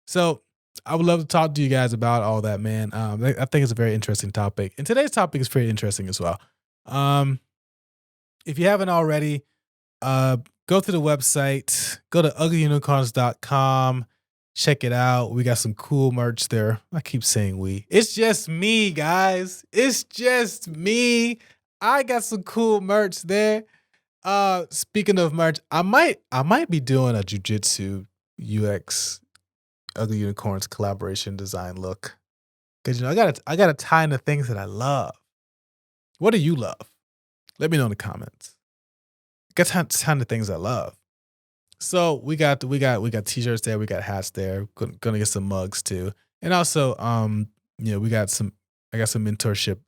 Speaker 1: So I would love to talk to you guys about all that, man. I think it's a very interesting topic. And today's topic is pretty interesting as well. If you haven't already, go to the website, go to uglyunicorns.com, check it out. We got some cool merch there. I keep saying we. It's just me, guys. It's just me. I got some cool merch there. Speaking of merch, I might be doing a Jiu-Jitsu UX Ugly Unicorns collaboration design look. Cause I gotta tie into things that I love. What do you love? Let me know in the comments. Got time to things I love. So we got t-shirts there, we got hats there. Gonna get some mugs too. And also we got I got some mentorship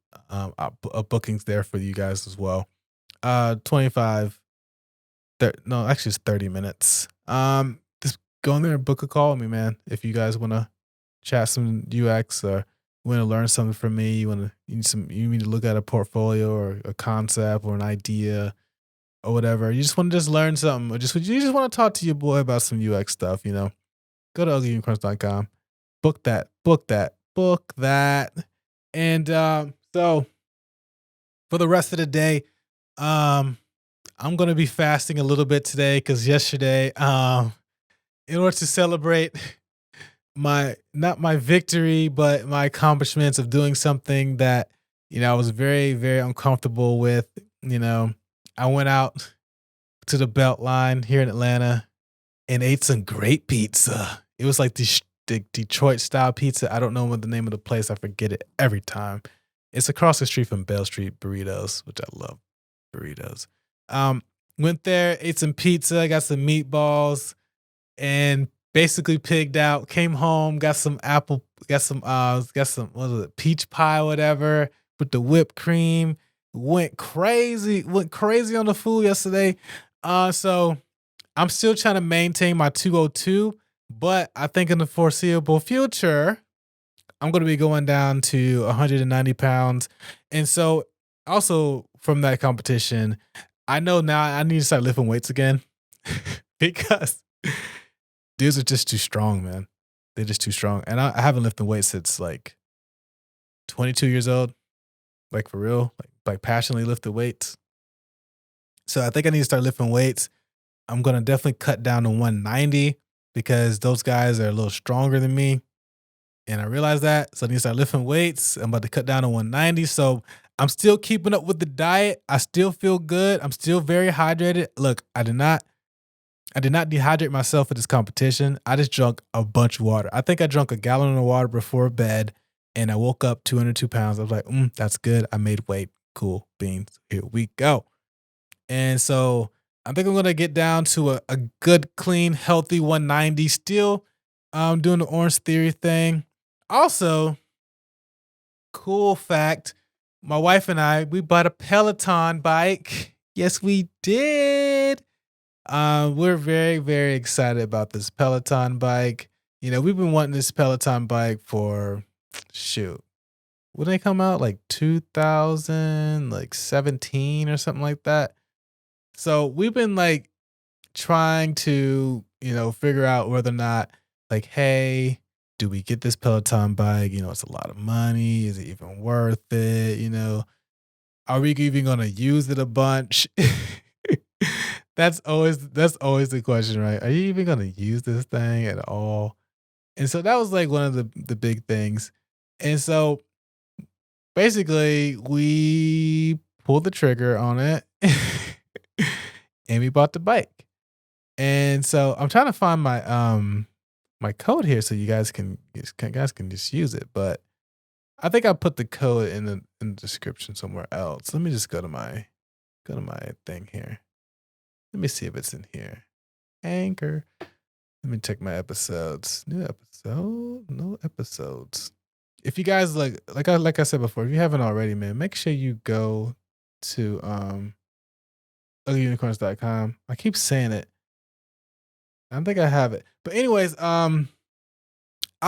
Speaker 1: bookings there for you guys as well. 25 no, actually it's 30 minutes. Just go in there and book a call with me, man. If you guys wanna chat some UX or want to learn something from me, you need to look at a portfolio or a concept or an idea or whatever. You just want to learn something, or you just want to talk to your boy about some UX stuff, go to uglyunicorns.com, book that. And so for the rest of the day, I'm gonna be fasting a little bit today because yesterday, in order to celebrate not my victory, but my accomplishments of doing something that, I was very, very uncomfortable with. I went out to the Beltline here in Atlanta and ate some great pizza. It was like the Detroit style pizza. I don't know what the name of the place. I forget it every time. It's across the street from Bell Street Burritos, which I love burritos. Went there, ate some pizza, got some meatballs, and basically pigged out. Came home, got some what was it, peach pie, whatever, with the whipped cream. Went crazy on the food yesterday. So I'm still trying to maintain my 202, but I think in the foreseeable future, I'm going to be going down to 190 pounds. And so also from that competition, I know now I need to start lifting weights again because dudes are just too strong, man. They're just too strong. And I haven't lifted weights since like 22 years old, like for real, like passionately lifted weights. So I think I need to start lifting weights. I'm going to definitely cut down to 190 because those guys are a little stronger than me. And I realized that. So I need to start lifting weights. I'm about to cut down to 190. So I'm still keeping up with the diet. I still feel good. I'm still very hydrated. Look, I did not dehydrate myself for this competition. I just drank a bunch of water. I think I drank a gallon of water before bed, and I woke up 202 pounds. I was like, that's good. I made weight. Cool beans. Here we go. And so I think I'm going to get down to a good, clean, healthy 190. Still doing the Orange Theory thing. Also, cool fact, my wife and we bought a Peloton bike. Yes, we did. We're very, very excited about this Peloton bike. We've been wanting this Peloton bike for, when they come out, like 2017 or something like that. So we've been like trying to, figure out whether or not, like, hey, do we get this Peloton bike? It's a lot of money. Is it even worth it? Are we even going to use it a bunch? That's always the question, right? Are you even going to use this thing at all? And so that was like one of the big things. And so basically we pulled the trigger on it and we bought the bike. And so I'm trying to find my code here so you guys can just use it. But I think I put the code in the description somewhere else. Let me just go to my thing here. Let me see if it's in here. Anchor. Let me check my episodes. New episode? No episodes. If you guys like I said before, if you haven't already, man, make sure you go to uglyunicorns.com. I keep saying it. I don't think I have it. But anyways, I'll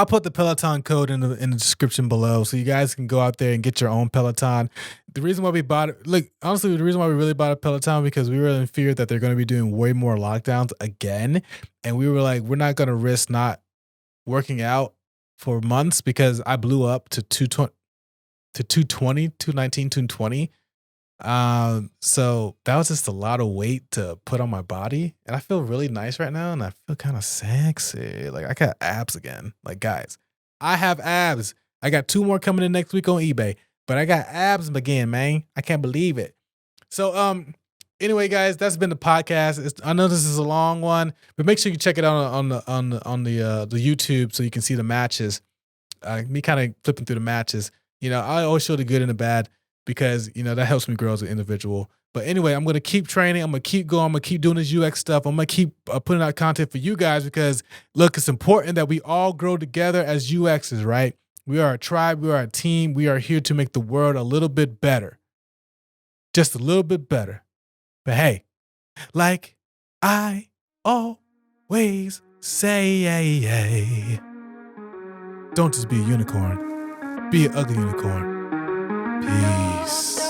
Speaker 1: put the Peloton code in the description below so you guys can go out there and get your own Peloton. The reason why we bought it, honestly, the reason why we really bought a Peloton because we were in fear that they're going to be doing way more lockdowns again. And we were like, we're not going to risk not working out for months because I blew up to 220, 219, 220. So that was just a lot of weight to put on my body, and I feel really nice right now, and I feel kind of sexy. Like I got abs again. Like guys, I have abs. I got 2 more coming in next week on eBay, but I got abs again, man. I can't believe it. So anyway, guys, that's been the podcast. I know this is a long one, but make sure you check it out on the YouTube so you can see the matches. Me kind of flipping through the matches. You know, I always show the good and the bad because, you know, that helps me grow as an individual. But anyway, I'm going to keep training. I'm going to keep going. I'm going to keep doing this UX stuff. I'm going to keep putting out content for you guys because, look, it's important that we all grow together as UXs, right? We are a tribe. We are a team. We are here to make the world a little bit better. Just a little bit better. But hey, like I always say, don't just be a unicorn. Be an ugly unicorn. Peace.